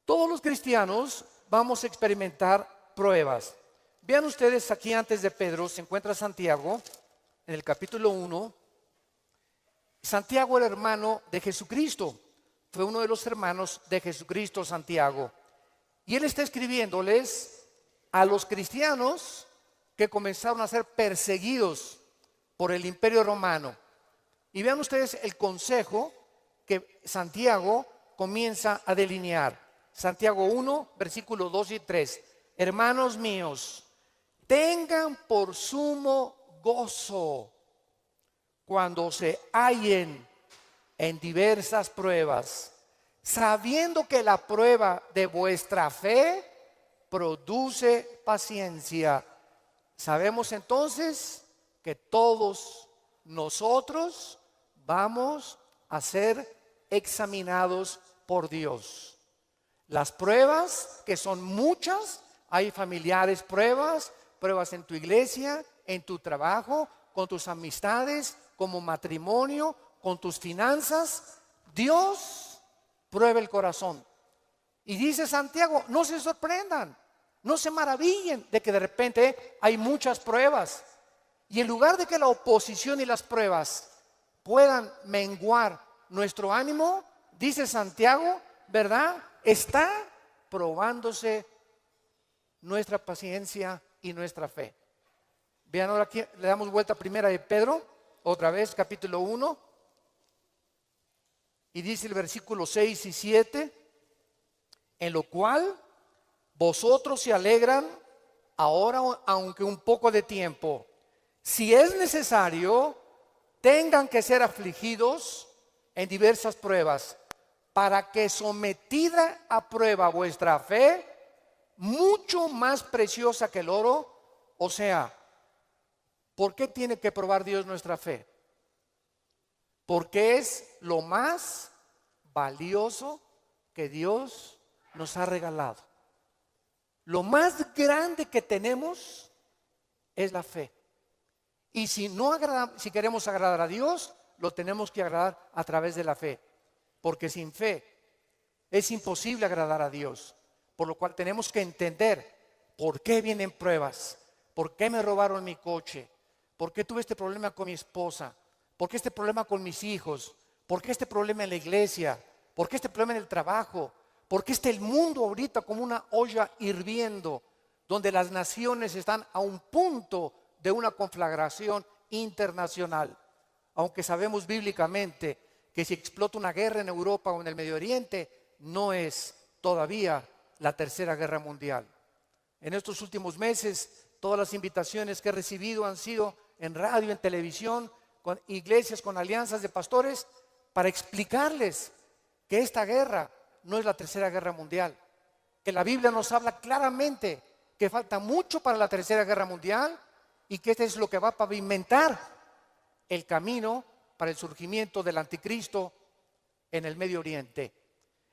Todos los cristianos vamos a experimentar pruebas. Vean ustedes aquí antes de Pedro se encuentra Santiago en el capítulo 1. Santiago era hermano de Jesucristo. Fue uno de los hermanos de Jesucristo, Santiago. Y él está escribiéndoles a los cristianos que comenzaron a ser perseguidos por el Imperio Romano. Y vean ustedes el consejo que Santiago comienza a delinear. Santiago 1, versículos 2 y 3. Hermanos míos, tengan por sumo gozo cuando se hallen en diversas pruebas, sabiendo que la prueba de vuestra fe produce paciencia. Sabemos entonces que todos nosotros vamos a ser examinados por Dios. Las pruebas, que son muchas, hay familiares pruebas en tu iglesia, en tu trabajo, con tus amistades, como matrimonio, con tus finanzas. Dios prueba el corazón. Y dice Santiago, no se sorprendan, no se maravillen de que de repente hay muchas pruebas. Y en lugar de que la oposición y las pruebas puedan menguar nuestro ánimo, dice Santiago, ¿verdad? Está probándose nuestra paciencia y nuestra fe. Vean ahora aquí, le damos vuelta a primera de Pedro, otra vez, capítulo 1. Y dice el versículo 6 y 7, en lo cual vosotros se alegran ahora, aunque un poco de tiempo. Si es necesario, tengan que ser afligidos en diversas pruebas, para que sometida a prueba vuestra fe, mucho más preciosa que el oro, o sea, ¿por qué tiene que probar Dios nuestra fe? Porque es lo más valioso que Dios nos ha regalado. Lo más grande que tenemos es la fe. Y si queremos agradar a Dios, lo tenemos que agradar a través de la fe. Porque sin fe es imposible agradar a Dios. Por lo cual tenemos que entender por qué vienen pruebas, por qué me robaron mi coche, por qué tuve este problema con mi esposa, por qué este problema con mis hijos, por qué este problema en la iglesia, por qué este problema en el trabajo, por qué está el mundo ahorita como una olla hirviendo, donde las naciones están a un punto de una conflagración internacional. Aunque sabemos bíblicamente que si explota una guerra en Europa o en el Medio Oriente, no es todavía la tercera guerra mundial. En estos últimos meses, todas las invitaciones que he recibido han sido en radio, en televisión, con iglesias, con alianzas de pastores, para explicarles que esta guerra no es la tercera guerra mundial, que la Biblia nos habla claramente que falta mucho para la tercera guerra mundial y que este es lo que va a pavimentar el camino para el surgimiento del anticristo en el Medio Oriente.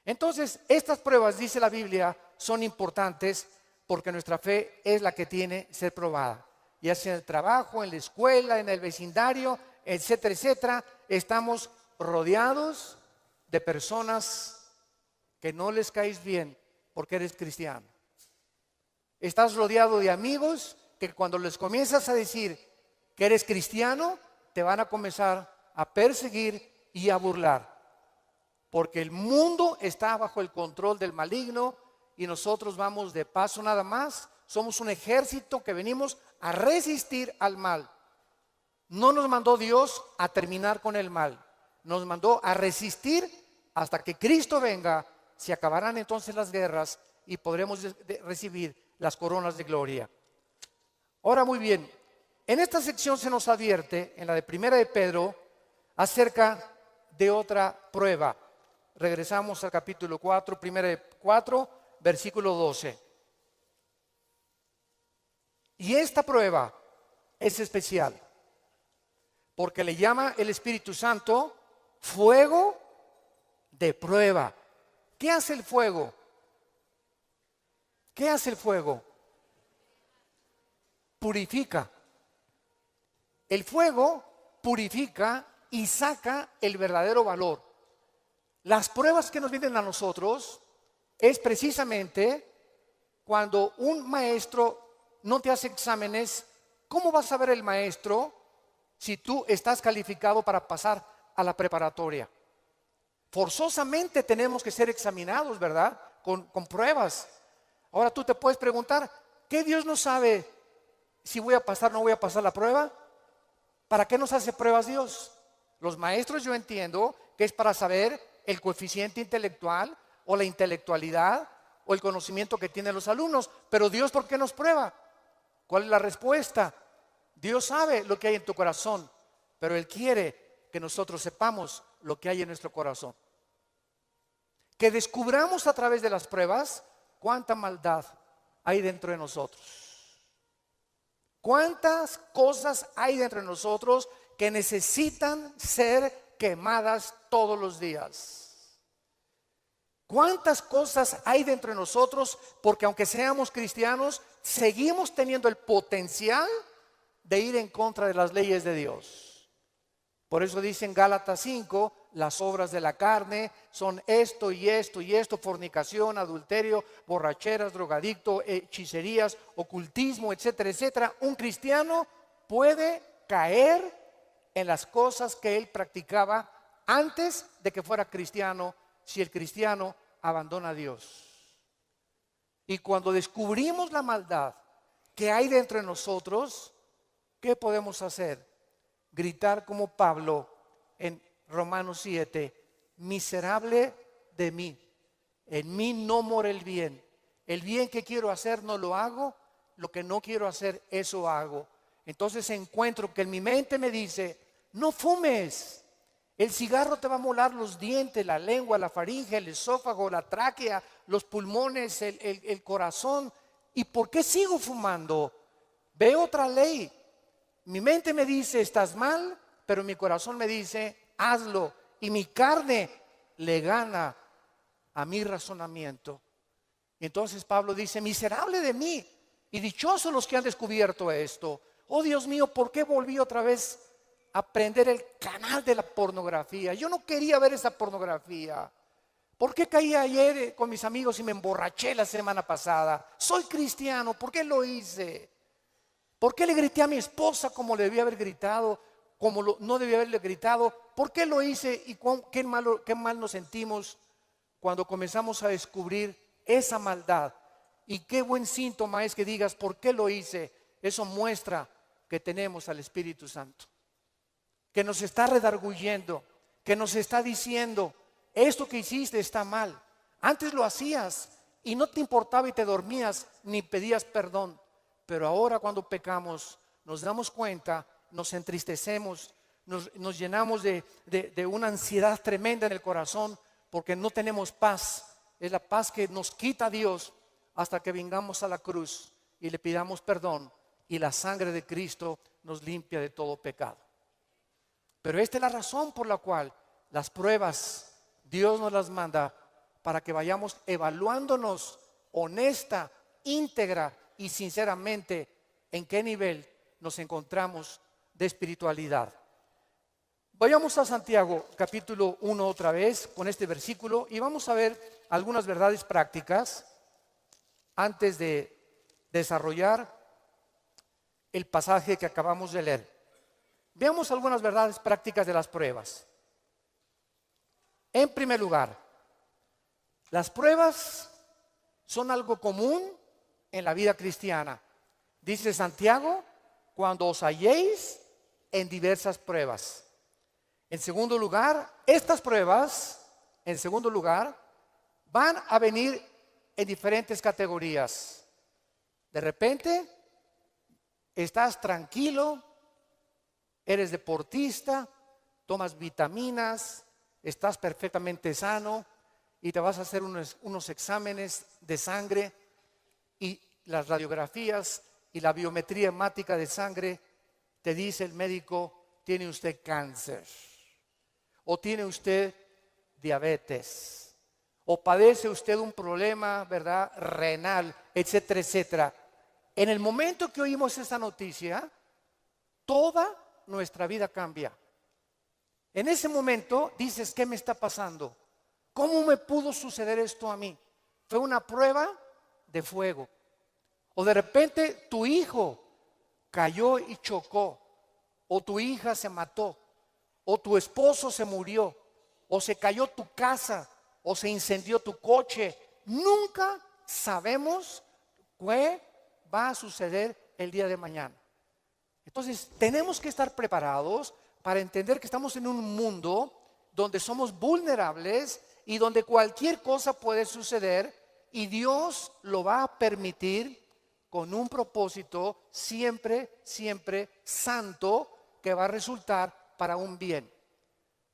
Entonces, estas pruebas, dice la Biblia, son importantes porque nuestra fe es la que tiene que ser probada. Ya sea en el trabajo, en la escuela, en el vecindario, etcétera, etcétera, estamos rodeados de personas que no les caes bien porque eres cristiano. Estás rodeado de amigos que cuando les comienzas a decir que eres cristiano, te van a comenzar a perseguir y a burlar. Porque el mundo está bajo el control del maligno y nosotros vamos de paso nada más. Somos un ejército que venimos a resistir al mal. No nos mandó Dios a terminar con el mal. Nos mandó a resistir hasta que Cristo venga. Se acabarán entonces las guerras y podremos recibir las coronas de gloria. Ahora muy bien, en esta sección se nos advierte, en la de Primera de Pedro, acerca de otra prueba. Regresamos al capítulo 4, Primera de 4, versículo 12. Y esta prueba es especial, porque le llama el Espíritu Santo fuego de prueba. ¿Qué hace el fuego? ¿Qué hace el fuego? Purifica. El fuego purifica y saca el verdadero valor. Las pruebas que nos vienen a nosotros es precisamente cuando un maestro no te hace exámenes. ¿Cómo va a saber el maestro si tú estás calificado para pasar a la preparatoria? Forzosamente tenemos que ser examinados, ¿verdad? Con pruebas. Ahora tú te puedes preguntar, ¿qué Dios no sabe si voy a pasar o no voy a pasar la prueba? ¿Para qué nos hace pruebas Dios? Los maestros, yo entiendo que es para saber el coeficiente intelectual o la intelectualidad o el conocimiento que tienen los alumnos. Pero Dios, ¿por qué nos prueba? ¿Cuál es la respuesta? Dios sabe lo que hay en tu corazón, pero Él quiere que nosotros sepamos lo que hay en nuestro corazón. Que descubramos a través de las pruebas cuánta maldad hay dentro de nosotros. Cuántas cosas hay dentro de nosotros que necesitan ser quemadas todos los días. Cuántas cosas hay dentro de nosotros, porque aunque seamos cristianos, seguimos teniendo el potencial de ir en contra de las leyes de Dios. Por eso dice en Gálatas 5, las obras de la carne son esto y esto y esto: fornicación, adulterio, borracheras, drogadicto, hechicerías, ocultismo, etcétera, etcétera. Un cristiano puede caer en las cosas que él practicaba antes de que fuera cristiano, si el cristiano abandona a Dios. Y cuando descubrimos la maldad que hay dentro de nosotros, ¿qué podemos hacer? Gritar como Pablo en Romanos 7, miserable de mí, en mí no mora el bien que quiero hacer no lo hago, lo que no quiero hacer eso hago. Entonces encuentro que en mi mente me dice, no fumes, el cigarro te va a molar los dientes, la lengua, la faringe, el esófago, la tráquea, los pulmones, el corazón. ¿Y por qué sigo fumando? Veo otra ley. Mi mente me dice, estás mal, pero mi corazón me dice, hazlo. Y mi carne le gana a mi razonamiento. Y entonces Pablo dice, miserable de mí, y dichosos los que han descubierto esto. Oh Dios mío, ¿por qué volví otra vez a prender el canal de la pornografía? Yo no quería ver esa pornografía. ¿Por qué caí ayer con mis amigos y me emborraché la semana pasada? Soy cristiano, ¿por qué lo hice? ¿Por qué le grité a mi esposa como le debía haber gritado, como no debía haberle gritado? ¿Por qué lo hice y qué mal nos sentimos cuando comenzamos a descubrir esa maldad? Y qué buen síntoma es que digas, ¿por qué lo hice? Eso muestra que tenemos al Espíritu Santo, que nos está redarguyendo, que nos está diciendo, esto que hiciste está mal. Antes lo hacías y no te importaba y te dormías ni pedías perdón. Pero ahora cuando pecamos nos damos cuenta, nos entristecemos, nos llenamos de una ansiedad tremenda en el corazón porque no tenemos paz. Es la paz que nos quita Dios hasta que vengamos a la cruz y le pidamos perdón y la sangre de Cristo nos limpia de todo pecado. Pero esta es la razón por la cual las pruebas Dios nos las manda, para que vayamos evaluándonos honesta, íntegra y sinceramente en qué nivel nos encontramos de espiritualidad. Vayamos a Santiago capítulo 1 otra vez con este versículo y vamos a ver algunas verdades prácticas antes de desarrollar el pasaje que acabamos de leer. Veamos algunas verdades prácticas de las pruebas. En primer lugar, las pruebas son algo común en la vida cristiana. Dice Santiago, cuando os halléis en diversas pruebas. En segundo lugar, estas pruebas, en segundo lugar, van a venir en diferentes categorías. De repente, estás tranquilo, eres deportista, tomas vitaminas, estás perfectamente sano y te vas a hacer unos exámenes de sangre y las radiografías y la biometría hemática de sangre te dice el médico, tiene usted cáncer o tiene usted diabetes o padece usted un problema, ¿verdad?, renal, etcétera, etcétera. En el momento que oímos esa noticia, toda nuestra vida cambia. En ese momento dices, ¿qué me está pasando? ¿Cómo me pudo suceder esto a mí? Fue una prueba de fuego. O de repente tu hijo cayó y chocó, o tu hija se mató, o tu esposo se murió, o se cayó tu casa, o se incendió tu coche. Nunca sabemos qué va a suceder el día de mañana. Entonces tenemos que estar preparados para entender que estamos en un mundo donde somos vulnerables y donde cualquier cosa puede suceder, y Dios lo va a permitir con un propósito siempre, siempre santo, que va a resultar para un bien.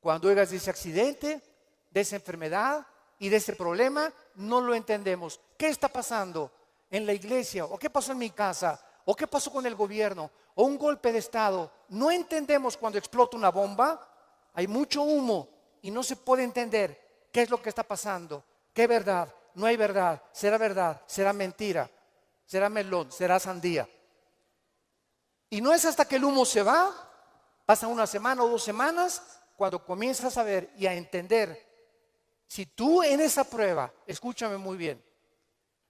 Cuando oigas de ese accidente, de esa enfermedad y de ese problema, no lo entendemos. ¿Qué está pasando en la iglesia? ¿O qué pasó en mi casa? ¿O qué pasó con el gobierno? ¿O un golpe de estado? No entendemos cuando explota una bomba. Hay mucho humo y no se puede entender qué es lo que está pasando. ¿Qué verdad? No hay verdad. ¿Será mentira? ¿Será melón? ¿Será sandía? Y no es hasta que el humo se va, pasa una semana o 2 semanas, cuando comienzas a ver y a entender. Si tú en esa prueba, escúchame muy bien,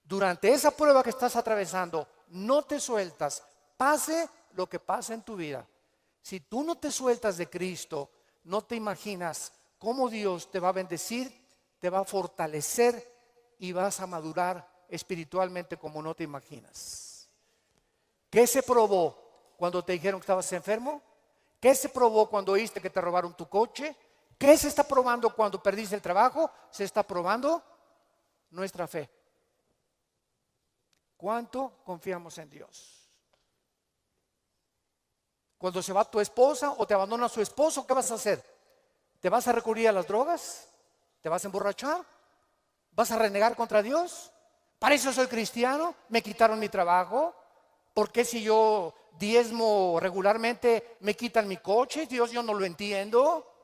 durante esa prueba que estás atravesando, no te sueltas, pase lo que pase en tu vida. Si tú no te sueltas de Cristo, no te imaginas cómo Dios te va a bendecir, te va a fortalecer y vas a madurar espiritualmente como no te imaginas. ¿Qué se probó cuando te dijeron que estabas enfermo? ¿Qué se probó cuando oíste que te robaron tu coche? ¿Qué se está probando cuando perdiste el trabajo? Se está probando nuestra fe. ¿Cuánto confiamos en Dios? Cuando se va tu esposa o te abandona su esposo, ¿qué vas a hacer? ¿Te vas a recurrir a las drogas? ¿Te vas a emborrachar? ¿Vas a renegar contra Dios? ¿Para eso soy cristiano? ¿Me quitaron mi trabajo? ¿Por qué si yo diezmo regularmente me quitan mi coche? Dios, yo no lo entiendo.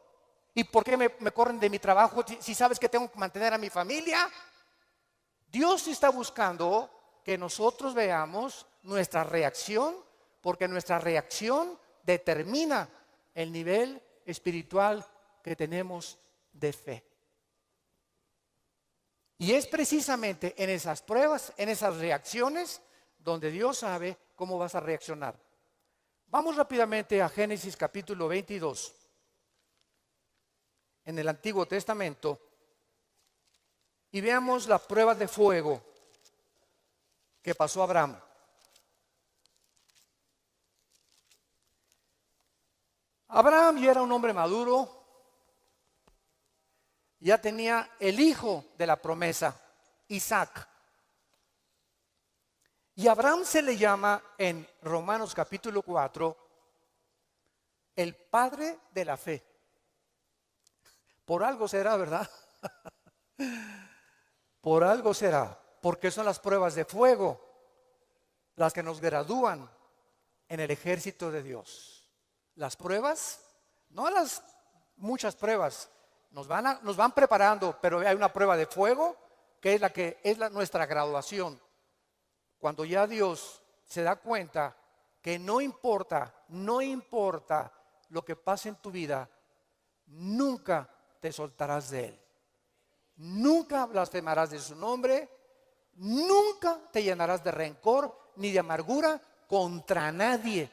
¿Y por qué me corren de mi trabajo si sabes que tengo que mantener a mi familia? Dios está buscando que nosotros veamos nuestra reacción, porque nuestra reacción determina el nivel espiritual que tenemos de fe. Y es precisamente en esas pruebas, en esas reacciones, donde Dios sabe cómo vas a reaccionar. Vamos rápidamente a Génesis capítulo 22. En el Antiguo Testamento, y veamos la prueba de fuego que pasó a Abraham. Abraham ya era un hombre maduro, ya tenía el hijo de la promesa, Isaac. Y a Abraham se le llama en Romanos capítulo 4 el padre de la fe. Por algo será, ¿verdad? Por algo será, porque son las pruebas de fuego las que nos gradúan en el ejército de Dios. Las pruebas, no las muchas pruebas, nos van preparando, pero hay una prueba de fuego que es nuestra graduación. Cuando ya Dios se da cuenta que no importa lo que pase en tu vida, nunca te soltarás de Él. Nunca blasfemarás de su nombre, nunca te llenarás de rencor ni de amargura contra nadie.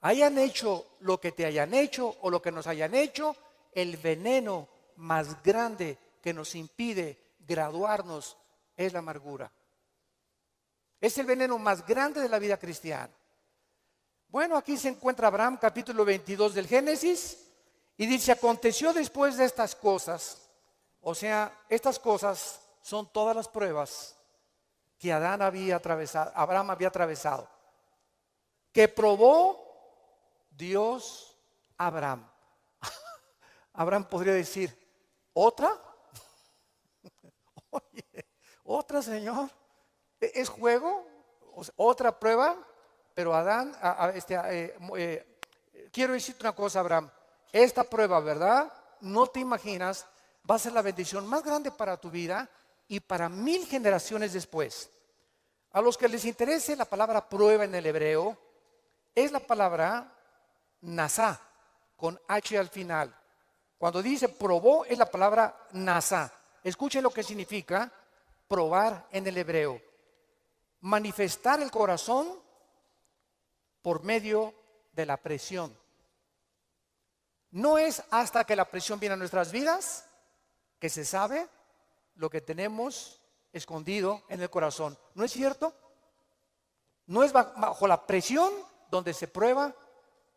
Hayan hecho lo que te hayan hecho o lo que nos hayan hecho, el veneno más grande que nos impide graduarnos es la amargura. Es el veneno más grande de la vida cristiana. Bueno, aquí se encuentra Abraham, capítulo 22 del Génesis, y dice: aconteció después de estas cosas, o sea, estas cosas son todas las pruebas que Abraham había atravesado, que probó Dios a Abraham. Abraham podría decir: ¿otra? Oye, ¿otra, Señor? ¿Es juego? ¿Otra prueba? Pero Adán, quiero decirte una cosa, Abraham. Esta prueba, ¿verdad? No te imaginas, va a ser la bendición más grande para tu vida y para 1000 generaciones después. A los que les interese la palabra prueba en el hebreo, es la palabra nasá, con H al final. Cuando dice probó, es la palabra nasá. Escuchen lo que significa. probar en el hebreo. Manifestar el corazón por medio de la presión. No es hasta que la presión viene a nuestras vidas que se sabe lo que tenemos escondido en el corazón. ¿No es cierto? No es bajo la presión donde se prueba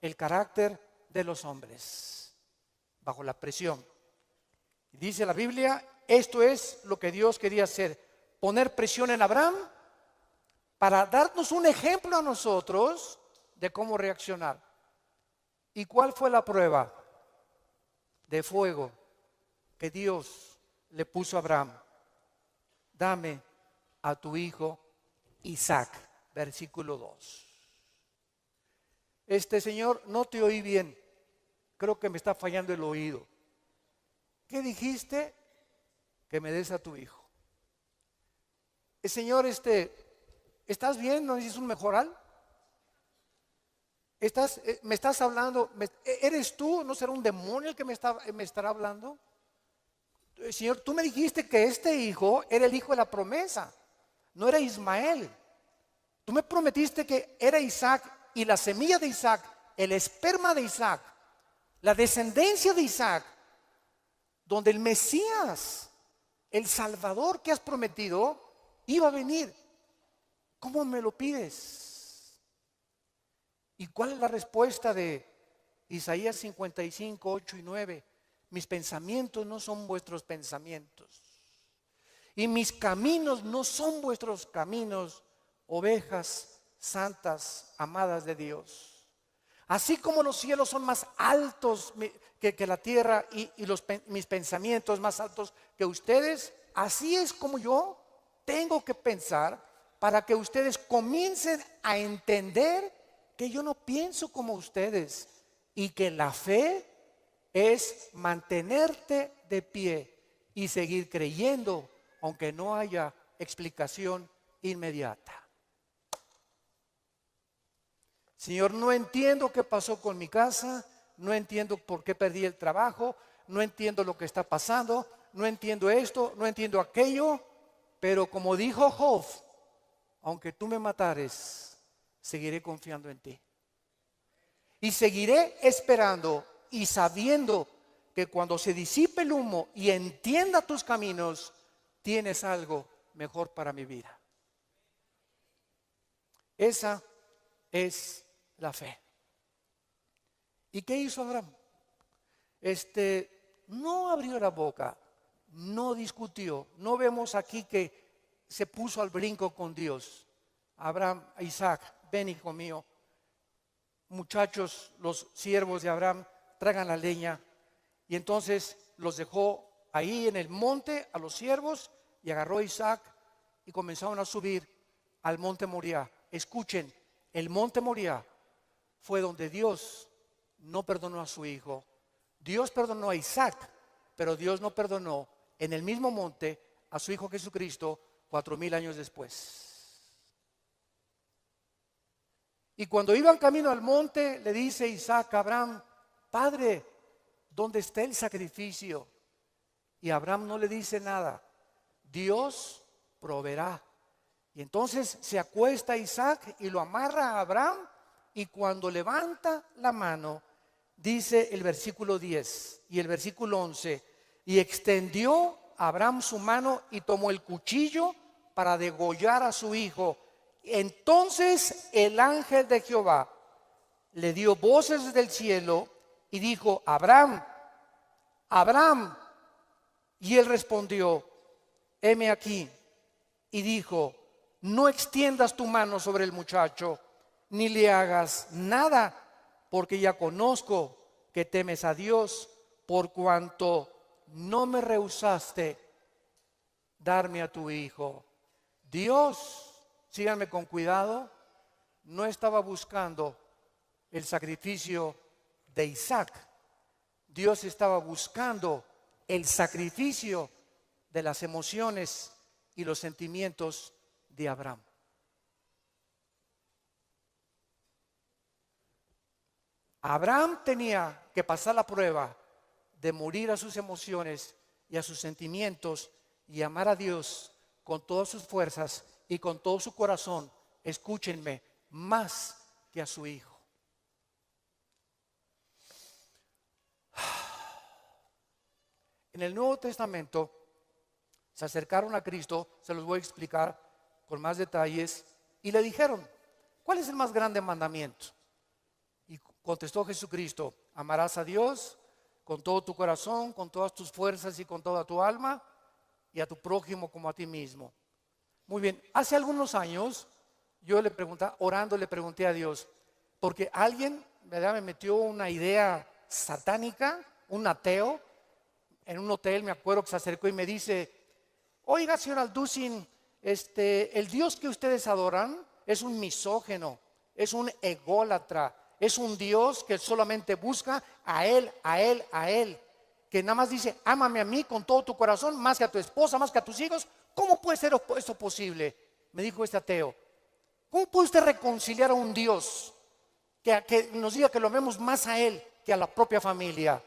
el carácter de los hombres. Bajo la presión. Dice la Biblia, esto es lo que Dios quería hacer, poner presión en Abraham para darnos un ejemplo a nosotros de cómo reaccionar. ¿Y cuál fue la prueba de fuego que Dios le puso a Abraham? Dame a tu hijo Isaac, versículo 2. Señor, no te oí bien, creo que me está fallando el oído. ¿Qué dijiste? Que me des a tu hijo. Señor, ¿estás bien? ¿No necesitas un mejoral? ¿Me estás hablando? ¿Eres tú? ¿No será un demonio el que me estará hablando? Señor, tú me dijiste que este hijo era el hijo de la promesa, no era Ismael. Tú me prometiste que era Isaac y la semilla de Isaac, el esperma de Isaac, la descendencia de Isaac, donde el Mesías, el Salvador que has prometido, iba a venir. ¿Cómo me lo pides? ¿Y cuál es la respuesta de Isaías 55, 8 y 9? Mis pensamientos no son vuestros pensamientos, y mis caminos no son vuestros caminos, ovejas santas, amadas de Dios. Así como los cielos son más altos que la tierra y mis pensamientos más altos que ustedes, así es como yo tengo que pensar para que ustedes comiencen a entender que yo no pienso como ustedes y que la fe es mantenerte de pie y seguir creyendo aunque no haya explicación inmediata. Señor, no entiendo qué pasó con mi casa, no entiendo por qué perdí el trabajo, no entiendo lo que está pasando, no entiendo esto, no entiendo aquello, pero como dijo Job, aunque tú me matares, seguiré confiando en ti. Y seguiré esperando y sabiendo que cuando se disipe el humo y entienda tus caminos, tienes algo mejor para mi vida. Esa es la fe. ¿Y qué hizo Abraham? No abrió la boca, no discutió. No vemos aquí que se puso al brinco con Dios. Abraham, Isaac, ven hijo mío. Muchachos, los siervos de Abraham, traigan la leña. Y entonces los dejó ahí en el monte a los siervos y agarró a Isaac y comenzaron a subir al monte Moriah. Escuchen, el monte Moriah fue donde Dios no perdonó a su hijo. Dios perdonó a Isaac, pero Dios no perdonó en el mismo monte a su hijo Jesucristo 4000 años después. Y cuando iban camino al monte, le dice Isaac a Abraham: Padre, ¿dónde está el sacrificio? Y Abraham no le dice nada. Dios proveerá. Y entonces se acuesta Isaac y lo amarra a Abraham, y cuando levanta la mano, dice el versículo 10 y el versículo 11, y extendió Abraham su mano y tomó el cuchillo para degollar a su hijo. Entonces el ángel de Jehová le dio voces del cielo y dijo: Abraham, Abraham. Y él respondió: heme aquí. Y dijo: no extiendas tu mano sobre el muchacho, ni le hagas nada, porque ya conozco que temes a Dios, por cuanto no me rehusaste darme a tu hijo. Dios, síganme con cuidado, no estaba buscando el sacrificio de Isaac. Dios estaba buscando el sacrificio de las emociones y los sentimientos de Abraham. Abraham tenía que pasar la prueba de morir a sus emociones y a sus sentimientos y amar a Dios con todas sus fuerzas y con todo su corazón, escúchenme, más que a su hijo. En el Nuevo Testamento se acercaron a Cristo, se los voy a explicar con más detalles, y le dijeron, ¿cuál es el más grande mandamiento? Y contestó Jesucristo, amarás a Dios con todo tu corazón, con todas tus fuerzas y con toda tu alma, y a tu prójimo como a ti mismo. Muy bien, hace algunos años yo le pregunté, orando le pregunté a Dios, porque alguien, ¿verdad?, me metió una idea satánica, un ateo, en un hotel, me acuerdo que se acercó y me dice, oiga, señor Alducin, el Dios que ustedes adoran es un misógeno, es un ególatra, es un Dios que solamente busca a Él, a Él, a Él, que nada más dice, ámame a mí con todo tu corazón, más que a tu esposa, más que a tus hijos. ¿Cómo puede ser esto posible? Me dijo este ateo. ¿Cómo puede usted reconciliar a un Dios que nos diga que lo amemos más a Él que a la propia familia?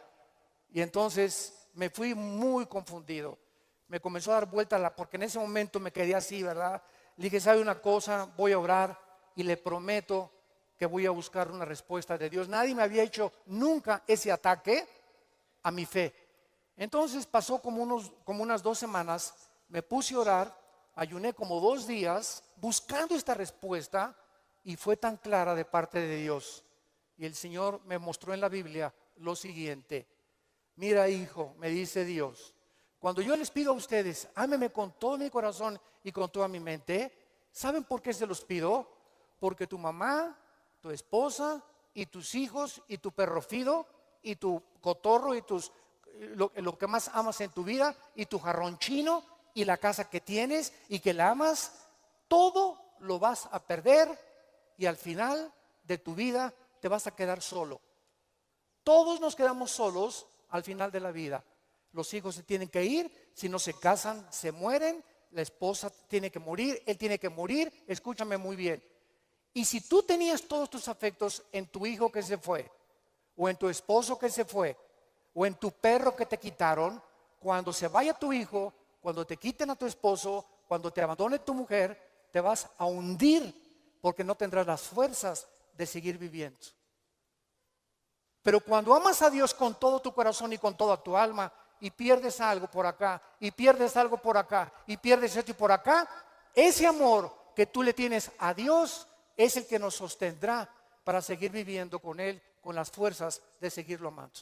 Y entonces me fui muy confundido. Me comenzó a dar vuelta, porque en ese momento me quedé así, ¿verdad? Le dije, ¿sabe una cosa? Voy a orar y le prometo que voy a buscar una respuesta de Dios. Nadie me había hecho nunca ese ataque a mi fe. Entonces pasó como unas 2 semanas, me puse a orar, ayuné como 2 días buscando esta respuesta y fue tan clara de parte de Dios. Y el Señor me mostró en la Biblia lo siguiente. Mira, hijo, me dice Dios, cuando yo les pido a ustedes, ámeme con todo mi corazón y con toda mi mente, ¿saben por qué se los pido? Porque tu mamá, tu esposa y tus hijos y tu perro Fido y tu cotorro y lo que más amas en tu vida y tu jarrón chino y la casa que tienes y que la amas, todo lo vas a perder y al final de tu vida te vas a quedar solo. Todos nos quedamos solos al final de la vida. Los hijos se tienen que ir, si no se casan se mueren, la esposa tiene que morir, él tiene que morir, escúchame muy bien. Y si tú tenías todos tus afectos en tu hijo que se fue, o en tu esposo que se fue, o en tu perro que te quitaron, cuando se vaya tu hijo, cuando te quiten a tu esposo, cuando te abandone tu mujer, te vas a hundir porque no tendrás las fuerzas de seguir viviendo. Pero cuando amas a Dios con todo tu corazón y con toda tu alma y pierdes algo por acá y pierdes algo por acá y pierdes esto y por acá, ese amor que tú le tienes a Dios es el que nos sostendrá para seguir viviendo con Él, con las fuerzas de seguirlo amando.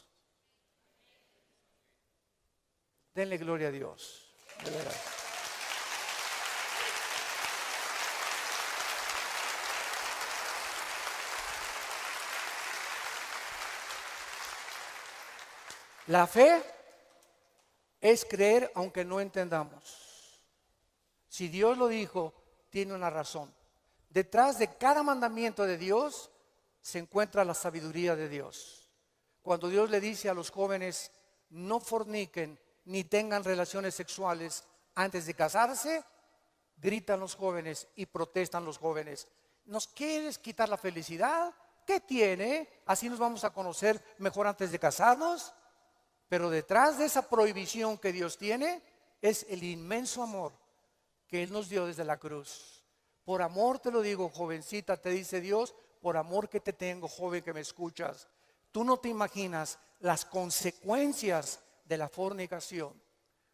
Denle gloria a Dios. De verdad. La fe es creer aunque no entendamos. Si Dios lo dijo, tiene una razón. Detrás de cada mandamiento de Dios se encuentra la sabiduría de Dios. Cuando Dios le dice a los jóvenes, no forniquen ni tengan relaciones sexuales antes de casarse, gritan los jóvenes y protestan los jóvenes. ¿Nos quieres quitar la felicidad? ¿Qué tiene? ¿Así nos vamos a conocer mejor antes de casarnos? Pero detrás de esa prohibición que Dios tiene es el inmenso amor que Él nos dio desde la cruz. Por amor te lo digo, jovencita, te dice Dios, por amor que te tengo, joven que me escuchas. Tú no te imaginas las consecuencias de la fornicación.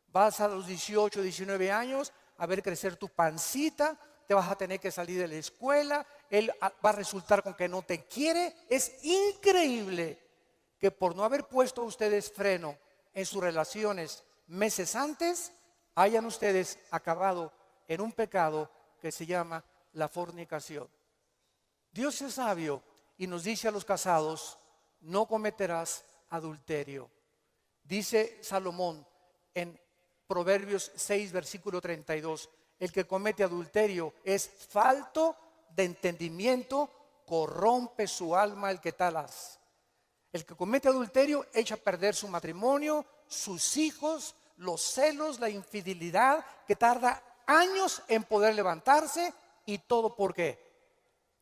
Vas a los 18, 19 años a ver crecer tu pancita, te vas a tener que salir de la escuela, él va a resultar con que no te quiere. Es increíble que por no haber puesto a ustedes freno en sus relaciones meses antes, hayan ustedes acabado en un pecado que se llama la fornicación. Dios es sabio y nos dice a los casados, no cometerás adulterio. Dice Salomón en Proverbios 6, versículo 32, el que comete adulterio es falto de entendimiento, corrompe su alma el que tal hace. El que comete adulterio echa a perder su matrimonio, sus hijos, los celos, la infidelidad, que tarda años en poder levantarse. ¿Y todo por qué?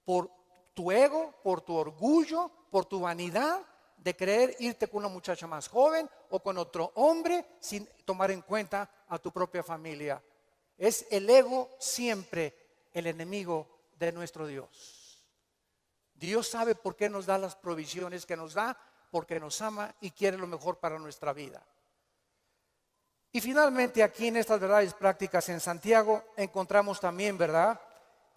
Por tu ego, por tu orgullo, por tu vanidad de querer irte con una muchacha más joven o con otro hombre sin tomar en cuenta a tu propia familia. Es el ego siempre el enemigo de nuestro Dios. Dios sabe por qué nos da las provisiones que nos da, porque nos ama y quiere lo mejor para nuestra vida. Y finalmente aquí en estas verdades prácticas en Santiago encontramos también, ¿verdad?,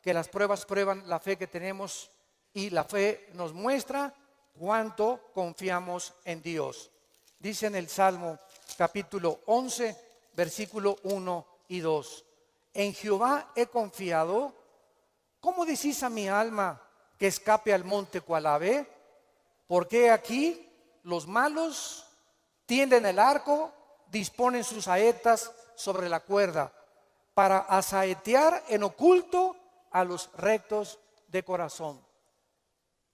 que las pruebas prueban la fe que tenemos y la fe nos muestra cuánto confiamos en Dios. Dice en el Salmo capítulo 11, versículo 1 y 2. En Jehová he confiado. ¿Cómo decís a mi alma que escape al monte cual ave? Porque aquí los malos tienden el arco, disponen sus saetas sobre la cuerda para asaetear en oculto a los rectos de corazón.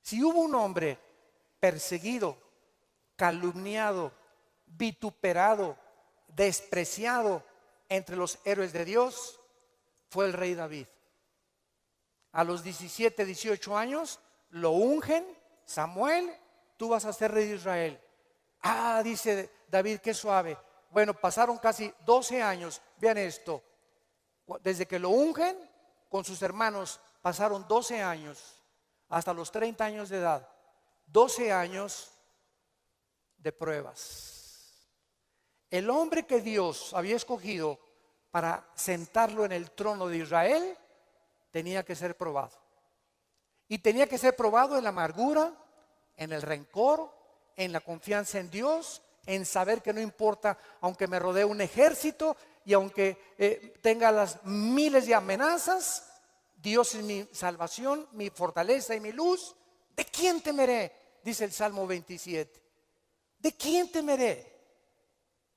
Si hubo un hombre perseguido, calumniado, vituperado, despreciado entre los héroes de Dios, fue el rey David. A los 17, 18 años lo ungen: Samuel, tú vas a ser rey de Israel. Dice David, qué suave. Bueno, pasaron casi 12 años. Vean esto, desde que lo ungen con sus hermanos, pasaron 12 años, hasta los 30 años de edad. 12 años de pruebas. El hombre que Dios había escogido para sentarlo en el trono de Israel tenía que ser probado. Y tenía que ser probado en la amargura, en el rencor, en la confianza en Dios, en saber que no importa, aunque me rodee un ejército y aunque tenga las miles de amenazas, Dios es mi salvación, mi fortaleza y mi luz. ¿De quién temeré? Dice el Salmo 27. ¿De quién temeré?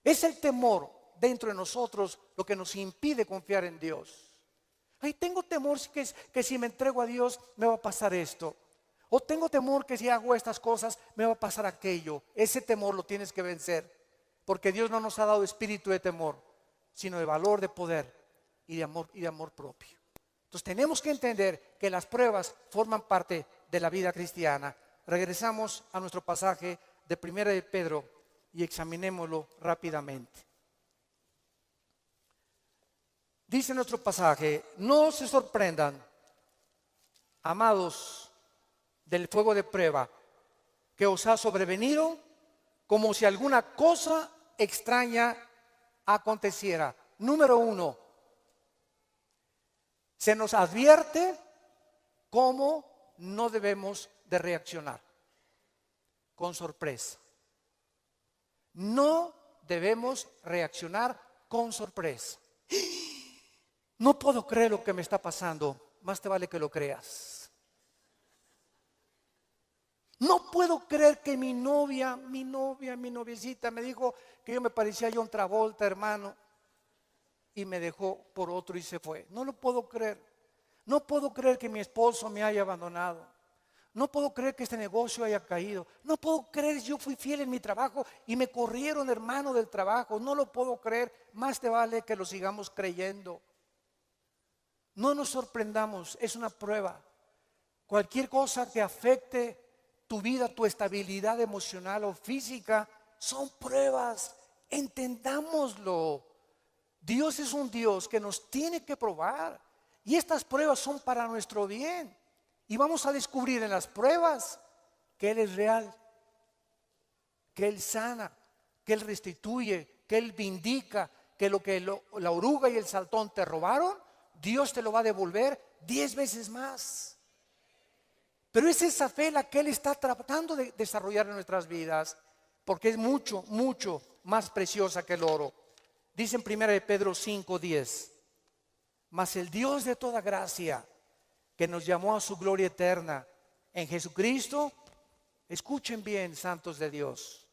Es el temor dentro de nosotros lo que nos impide confiar en Dios. Tengo temor que si me entrego a Dios me va a pasar esto. O tengo temor que si hago estas cosas me va a pasar aquello. Ese temor lo tienes que vencer, porque Dios no nos ha dado espíritu de temor, sino de valor, de poder y de amor propio. Entonces tenemos que entender que las pruebas forman parte de la vida cristiana. Regresamos a nuestro pasaje de 1 de Pedro y examinémoslo rápidamente. Dice nuestro pasaje: no se sorprendan, amados, del fuego de prueba que os ha sobrevenido, como si alguna cosa extraña aconteciera. Número 1, se nos advierte cómo no debemos de reaccionar: con sorpresa. No debemos reaccionar con sorpresa. No puedo creer lo que me está pasando. Más te vale que lo creas. No puedo creer que mi noviecita me dijo que yo me parecía a John Travolta, hermano, y me dejó por otro y se fue. No lo puedo creer. No puedo creer que mi esposo me haya abandonado. No puedo creer que este negocio haya caído. No puedo creer que yo fui fiel en mi trabajo y me corrieron, hermano, del trabajo. No lo puedo creer. Más te vale que lo sigamos creyendo. No nos sorprendamos, es una prueba. Cualquier cosa que afecte tu vida, tu estabilidad emocional o física, son pruebas. Entendámoslo. Dios es un Dios que nos tiene que probar, y estas pruebas son para nuestro bien. Y vamos a descubrir en las pruebas que Él es real, que Él sana, que Él restituye, que Él vindica, que lo que la oruga y el saltón te robaron, Dios te lo va a devolver 10 veces más. Pero es esa fe la que Él está tratando de desarrollar en nuestras vidas, porque es mucho, mucho más preciosa que el oro. Dice en 1 de Pedro 5:10: mas el Dios de toda gracia, que nos llamó a su gloria eterna en Jesucristo, escuchen bien, santos de Dios,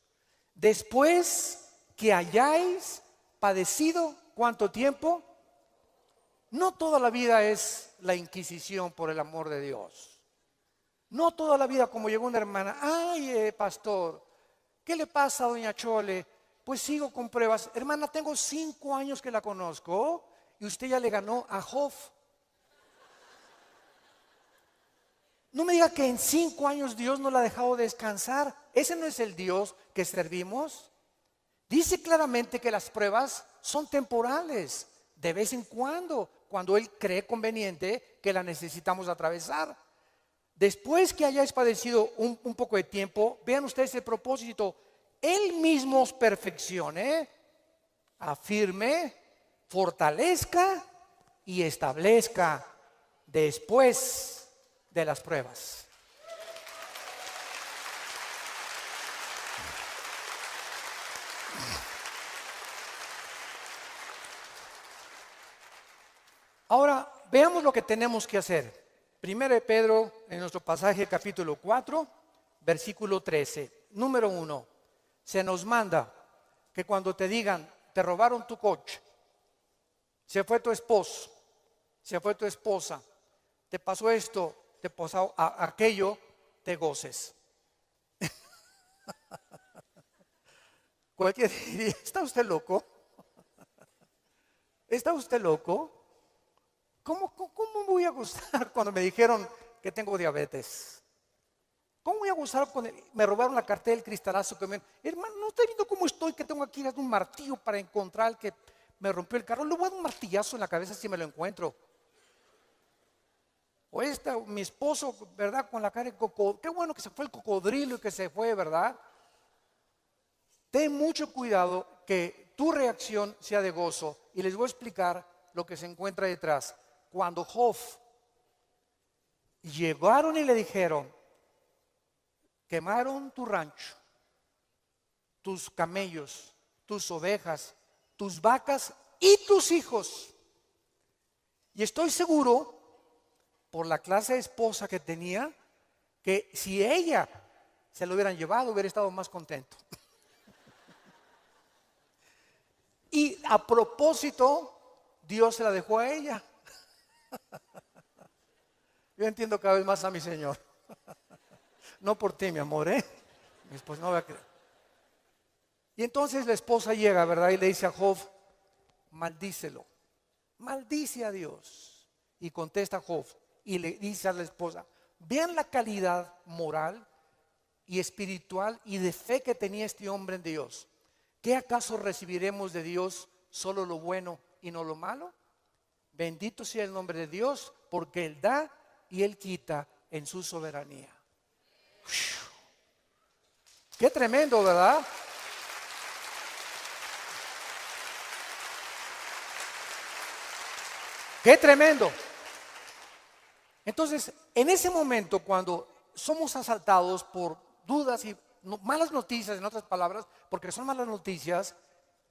después que hayáis padecido, ¿cuánto tiempo? No toda la vida es la inquisición por el amor de Dios. No toda la vida como llegó una hermana: pastor, ¿qué le pasa a doña Chole? Pues sigo con pruebas. Hermana, tengo 5 años que la conozco y usted ya le ganó a Job. No me diga que en 5 años Dios no la ha dejado descansar. Ese no es el Dios que servimos. Dice claramente que las pruebas son temporales. de vez en cuando Él cree conveniente que la necesitamos atravesar. Después que hayáis padecido un poco de tiempo, vean ustedes el propósito. Él mismo os perfeccione, afirme, fortalezca y establezca después de las pruebas. Ahora, veamos lo que tenemos que hacer. Primero de Pedro, en nuestro pasaje capítulo 4, versículo 13. Número 1, se nos manda que cuando te digan, te robaron tu coche, se fue tu esposo, se fue tu esposa, te pasó esto, te pasó aquello, te goces. Cualquiera diría, ¿está usted loco? ¿Está usted loco? ¿Cómo me voy a gustar cuando me dijeron que tengo diabetes? ¿Cómo voy a gustar cuando me robaron la cartera del cristalazo? Hermano, ¿no está viendo cómo estoy? Que tengo aquí un martillo para encontrar al que me rompió el carro. Le voy a dar un martillazo en la cabeza si me lo encuentro. O mi esposo, ¿verdad? Con la cara de cocodrilo. Qué bueno que se fue el cocodrilo y que se fue, ¿verdad? Ten mucho cuidado que tu reacción sea de gozo. Y les voy a explicar lo que se encuentra detrás. Cuando Job llegaron y le dijeron, quemaron tu rancho, tus camellos, tus ovejas, tus vacas y tus hijos. Y estoy seguro, por la clase de esposa que tenía, que si ella se lo hubieran llevado, hubiera estado más contento. Y a propósito, Dios se la dejó a ella. Yo entiendo cada vez más a mi Señor. No por ti, mi amor, mi esposa no va a creer. Y entonces la esposa llega, ¿verdad? Y le dice a Job, maldícelo, maldice a Dios. Y contesta Job y le dice a la esposa, vean la calidad moral y espiritual y de fe que tenía este hombre en Dios. ¿Qué acaso recibiremos de Dios solo lo bueno y no lo malo? Bendito sea el nombre de Dios, porque Él da y Él quita en su soberanía. Qué tremendo, ¿verdad? Qué tremendo. Entonces, en ese momento, cuando somos asaltados por dudas y malas noticias, en otras palabras, porque son malas noticias,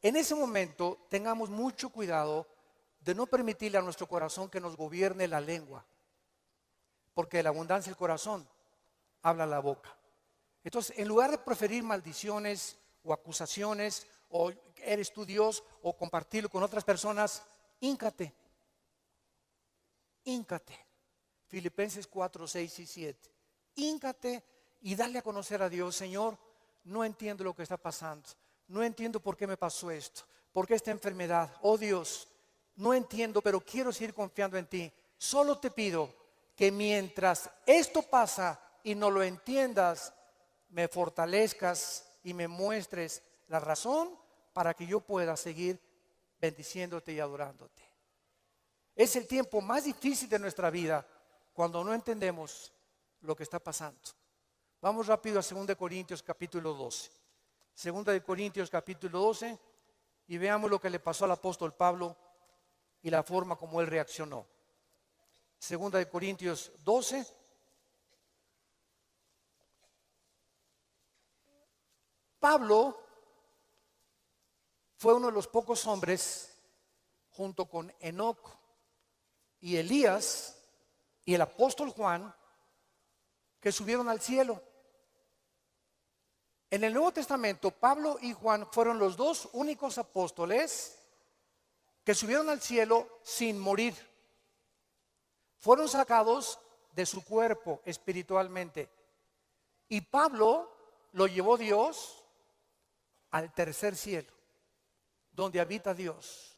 en ese momento tengamos mucho cuidado de no permitirle a nuestro corazón que nos gobierne la lengua, porque de la abundancia del corazón habla la boca. Entonces, en lugar de preferir maldiciones o acusaciones, o eres tú Dios, o compartirlo con otras personas, híncate. Filipenses 4, 6 y 7. Híncate y dale a conocer a Dios. Señor, no entiendo lo que está pasando. No entiendo por qué me pasó esto. ¿Por qué esta enfermedad? Oh Dios, no entiendo, pero quiero seguir confiando en ti. Solo te pido que mientras esto pasa y no lo entiendas, me fortalezcas y me muestres la razón para que yo pueda seguir bendiciéndote y adorándote. Es el tiempo más difícil de nuestra vida cuando no entendemos lo que está pasando. Vamos rápido a 2 Corintios capítulo 12. 2 Corintios capítulo 12 y veamos lo que le pasó al apóstol Pablo y la forma como él reaccionó. 2 Corintios 12. Pablo fue uno de los pocos hombres, junto con Enoc y Elías y el apóstol Juan, que subieron al cielo. En el Nuevo Testamento, Pablo y Juan fueron los dos únicos apóstoles que subieron al cielo sin morir. Fueron sacados de su cuerpo espiritualmente. Y Pablo lo llevó Dios al tercer cielo, donde habita Dios.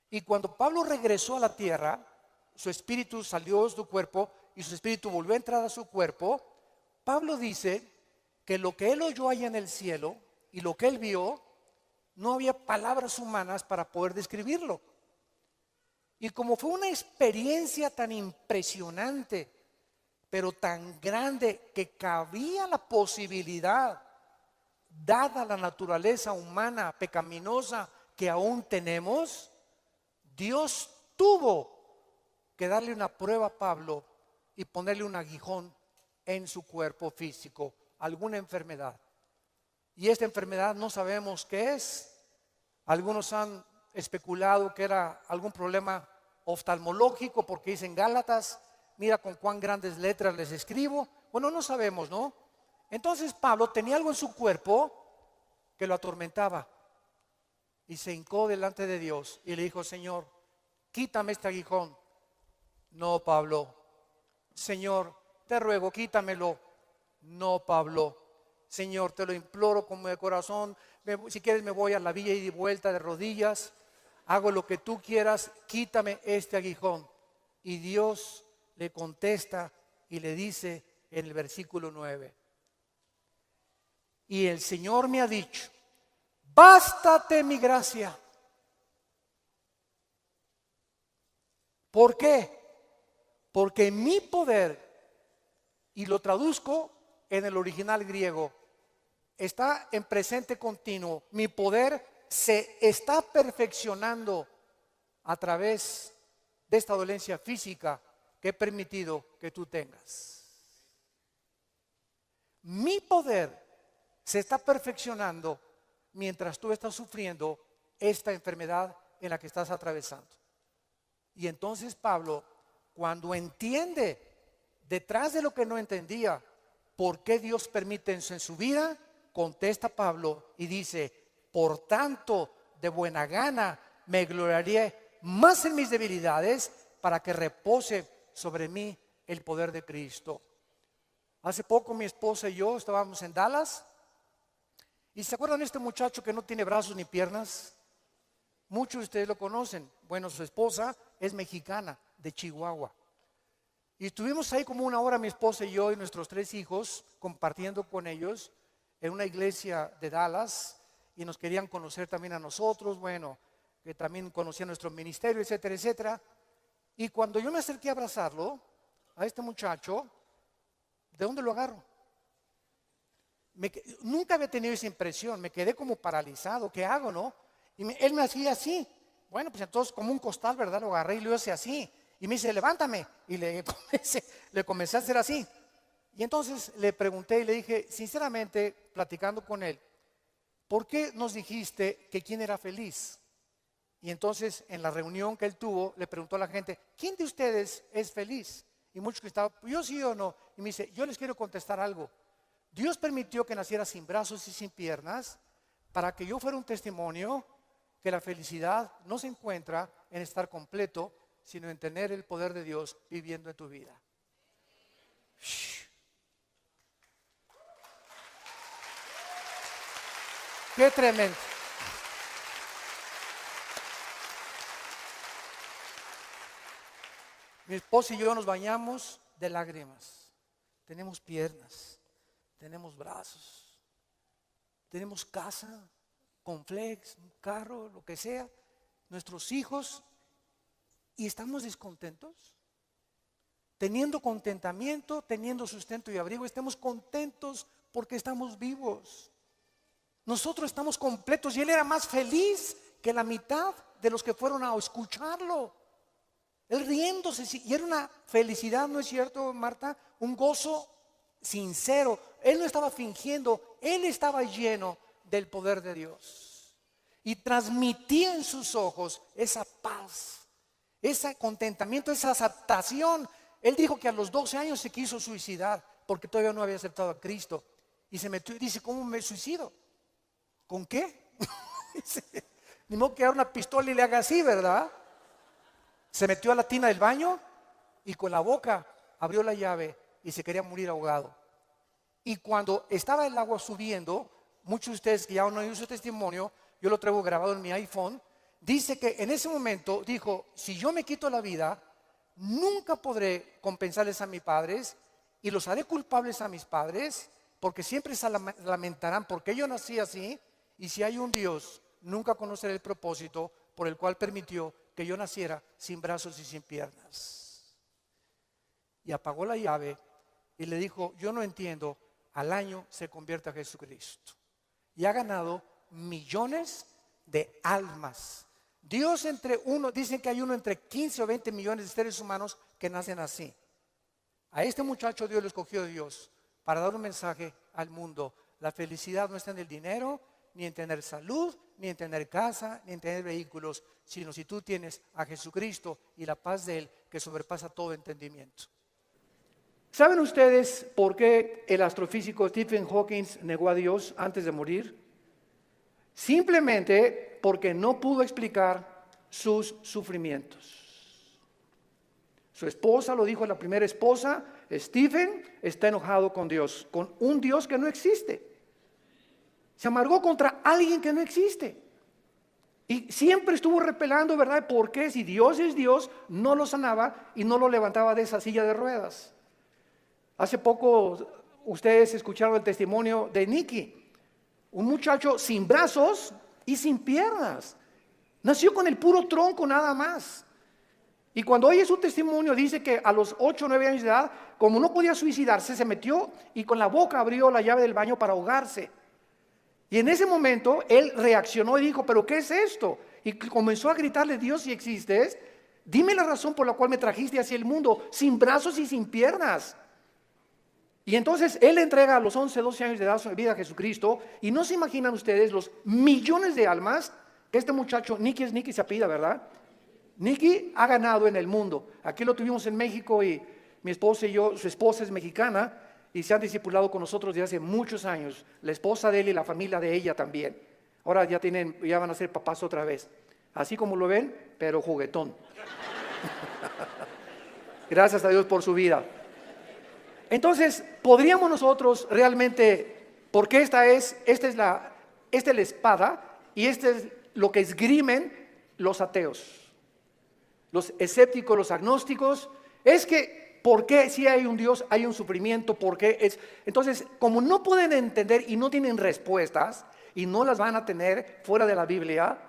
Y cuando Pablo regresó a la tierra, su espíritu salió de su cuerpo y su espíritu volvió a entrar a su cuerpo. Pablo dice que lo que él oyó allá en el cielo y lo que él vio, no había palabras humanas para poder describirlo. Y como fue una experiencia tan impresionante, pero tan grande que cabía la posibilidad, dada la naturaleza humana pecaminosa que aún tenemos, Dios tuvo que darle una prueba a Pablo y ponerle un aguijón en su cuerpo físico, alguna enfermedad. Y esta enfermedad no sabemos qué es. Algunos han especulado que era algún problema oftalmológico, porque dicen Gálatas, mira con cuán grandes letras les escribo. Bueno, no sabemos, ¿no? Entonces Pablo tenía algo en su cuerpo que lo atormentaba y se hincó delante de Dios y le dijo: Señor, quítame este aguijón. No, Pablo. Señor, te ruego, quítamelo. No, Pablo. Señor, te lo imploro con mi corazón. Si quieres me voy a la villa y de vuelta de rodillas. Hago lo que tú quieras, quítame este aguijón. Y Dios le contesta y le dice en el versículo 9: y el Señor me ha dicho, bástate mi gracia. ¿Por qué? Porque mi poder, y lo traduzco en el original griego, está en presente continuo. Mi poder se está perfeccionando a través de esta dolencia física que he permitido que tú tengas. Mi poder se está perfeccionando mientras tú estás sufriendo esta enfermedad en la que estás atravesando. Y entonces Pablo, cuando entiende, detrás de lo que no entendía, por qué Dios permite eso en su vida, contesta Pablo y dice: por tanto, de buena gana me gloriaré más en mis debilidades, para que repose sobre mí el poder de Cristo. Hace poco mi esposa y yo estábamos en Dallas. ¿Y se acuerdan de este muchacho que no tiene brazos ni piernas? Muchos de ustedes lo conocen. Bueno, su esposa es mexicana, de Chihuahua. Y estuvimos ahí como una hora mi esposa y yo y nuestros 3 hijos compartiendo con ellos en una iglesia de Dallas, y nos querían conocer también a nosotros, bueno, que también conocían nuestro ministerio, etcétera, etcétera. Y cuando yo me acerqué a abrazarlo, a este muchacho, ¿de dónde lo agarro? Nunca había tenido esa impresión, me quedé como paralizado. ¿Qué hago, no? Y él me hacía así. Bueno, pues entonces como un costal, ¿verdad? Lo agarré y lo hice así. Y me dice: levántame. Y le comencé a hacer así. Y entonces le pregunté y le dije, sinceramente, platicando con él, ¿por qué nos dijiste que quién era feliz? Y entonces en la reunión que él tuvo, le preguntó a la gente: ¿quién de ustedes es feliz? Y muchos que estaban: yo sí o no. Y me dice: yo les quiero contestar algo. Dios permitió que naciera sin brazos y sin piernas para que yo fuera un testimonio que la felicidad no se encuentra en estar completo, sino en tener el poder de Dios viviendo en tu vida. ¡Qué tremendo! Mi esposa y yo nos bañamos de lágrimas. Tenemos piernas, tenemos brazos, tenemos casa, con flex, un carro, lo que sea, nuestros hijos, y estamos descontentos. Teniendo contentamiento, teniendo sustento y abrigo, estemos contentos porque estamos vivos. Nosotros estamos completos, y él era más feliz que la mitad de los que fueron a escucharlo. Él riéndose, y era una felicidad, ¿no es cierto, Marta? Un gozo sincero. Él no estaba fingiendo, él estaba lleno del poder de Dios. Y transmitía en sus ojos esa paz, ese contentamiento, esa aceptación. Él dijo que a los 12 años se quiso suicidar porque todavía no había aceptado a Cristo. Y se metió y dice: ¿cómo me suicido? ¿Con qué? Ni modo que agarre una pistola y le haga así, ¿verdad? Se metió a la tina del baño y con la boca abrió la llave y se quería morir ahogado. Y cuando estaba el agua subiendo, muchos de ustedes que ya no han oído su testimonio, yo lo traigo grabado en mi iPhone, dice que en ese momento dijo: si yo me quito la vida, nunca podré compensarles a mis padres y los haré culpables a mis padres, porque siempre se lamentarán porque yo nací así, y si hay un Dios, nunca conoceré el propósito por el cual permitió que yo naciera sin brazos y sin piernas. Y apagó la llave y le dijo, yo no entiendo, al año se convierte a Jesucristo. Y ha ganado millones de almas. Dios dicen que hay uno entre 15 o 20 millones de seres humanos que nacen así. A este muchacho Dios lo escogió Dios para dar un mensaje al mundo. La felicidad no está en el dinero, ni en tener salud, ni en tener casa, ni en tener vehículos, sino si tú tienes a Jesucristo y la paz de Él que sobrepasa todo entendimiento. ¿Saben ustedes por qué el astrofísico Stephen Hawking negó a Dios antes de morir? Simplemente porque no pudo explicar sus sufrimientos. Su esposa lo dijo, la primera esposa, Stephen está enojado con Dios, con un Dios que no existe. Se amargó contra alguien que no existe. Y siempre estuvo repelando, ¿verdad? Porque si Dios es Dios, no lo sanaba y no lo levantaba de esa silla de ruedas. Hace poco ustedes escucharon el testimonio de Nicky, un muchacho sin brazos y sin piernas. Nació con el puro tronco nada más. Y cuando oye su testimonio dice que a los 8 o 9 años de edad, como no podía suicidarse, se metió y con la boca abrió la llave del baño para ahogarse. Y en ese momento él reaccionó y dijo, ¿pero qué es esto? Y comenzó a gritarle, Dios, si existes, dime la razón por la cual me trajiste hacia el mundo, sin brazos y sin piernas. Y entonces él entrega a los 11, 12 años de edad su vida a Jesucristo. Y no se imaginan ustedes los millones de almas que este muchacho, Nicky se apellida, ¿verdad? Nicky ha ganado en el mundo. Aquí lo tuvimos en México y mi esposa y yo, su esposa es mexicana y se han discipulado con nosotros desde hace muchos años. La esposa de él y la familia de ella también. Ahora ya van a ser papás otra vez. Así como lo ven, pero juguetón. Gracias a Dios por su vida. Entonces, podríamos nosotros realmente, porque esta es la espada y este es lo que esgrimen los ateos. Los escépticos, los agnósticos, es que, ¿por qué si hay un Dios, hay un sufrimiento? ¿Por qué es? Entonces, como no pueden entender y no tienen respuestas, y no las van a tener fuera de la Biblia,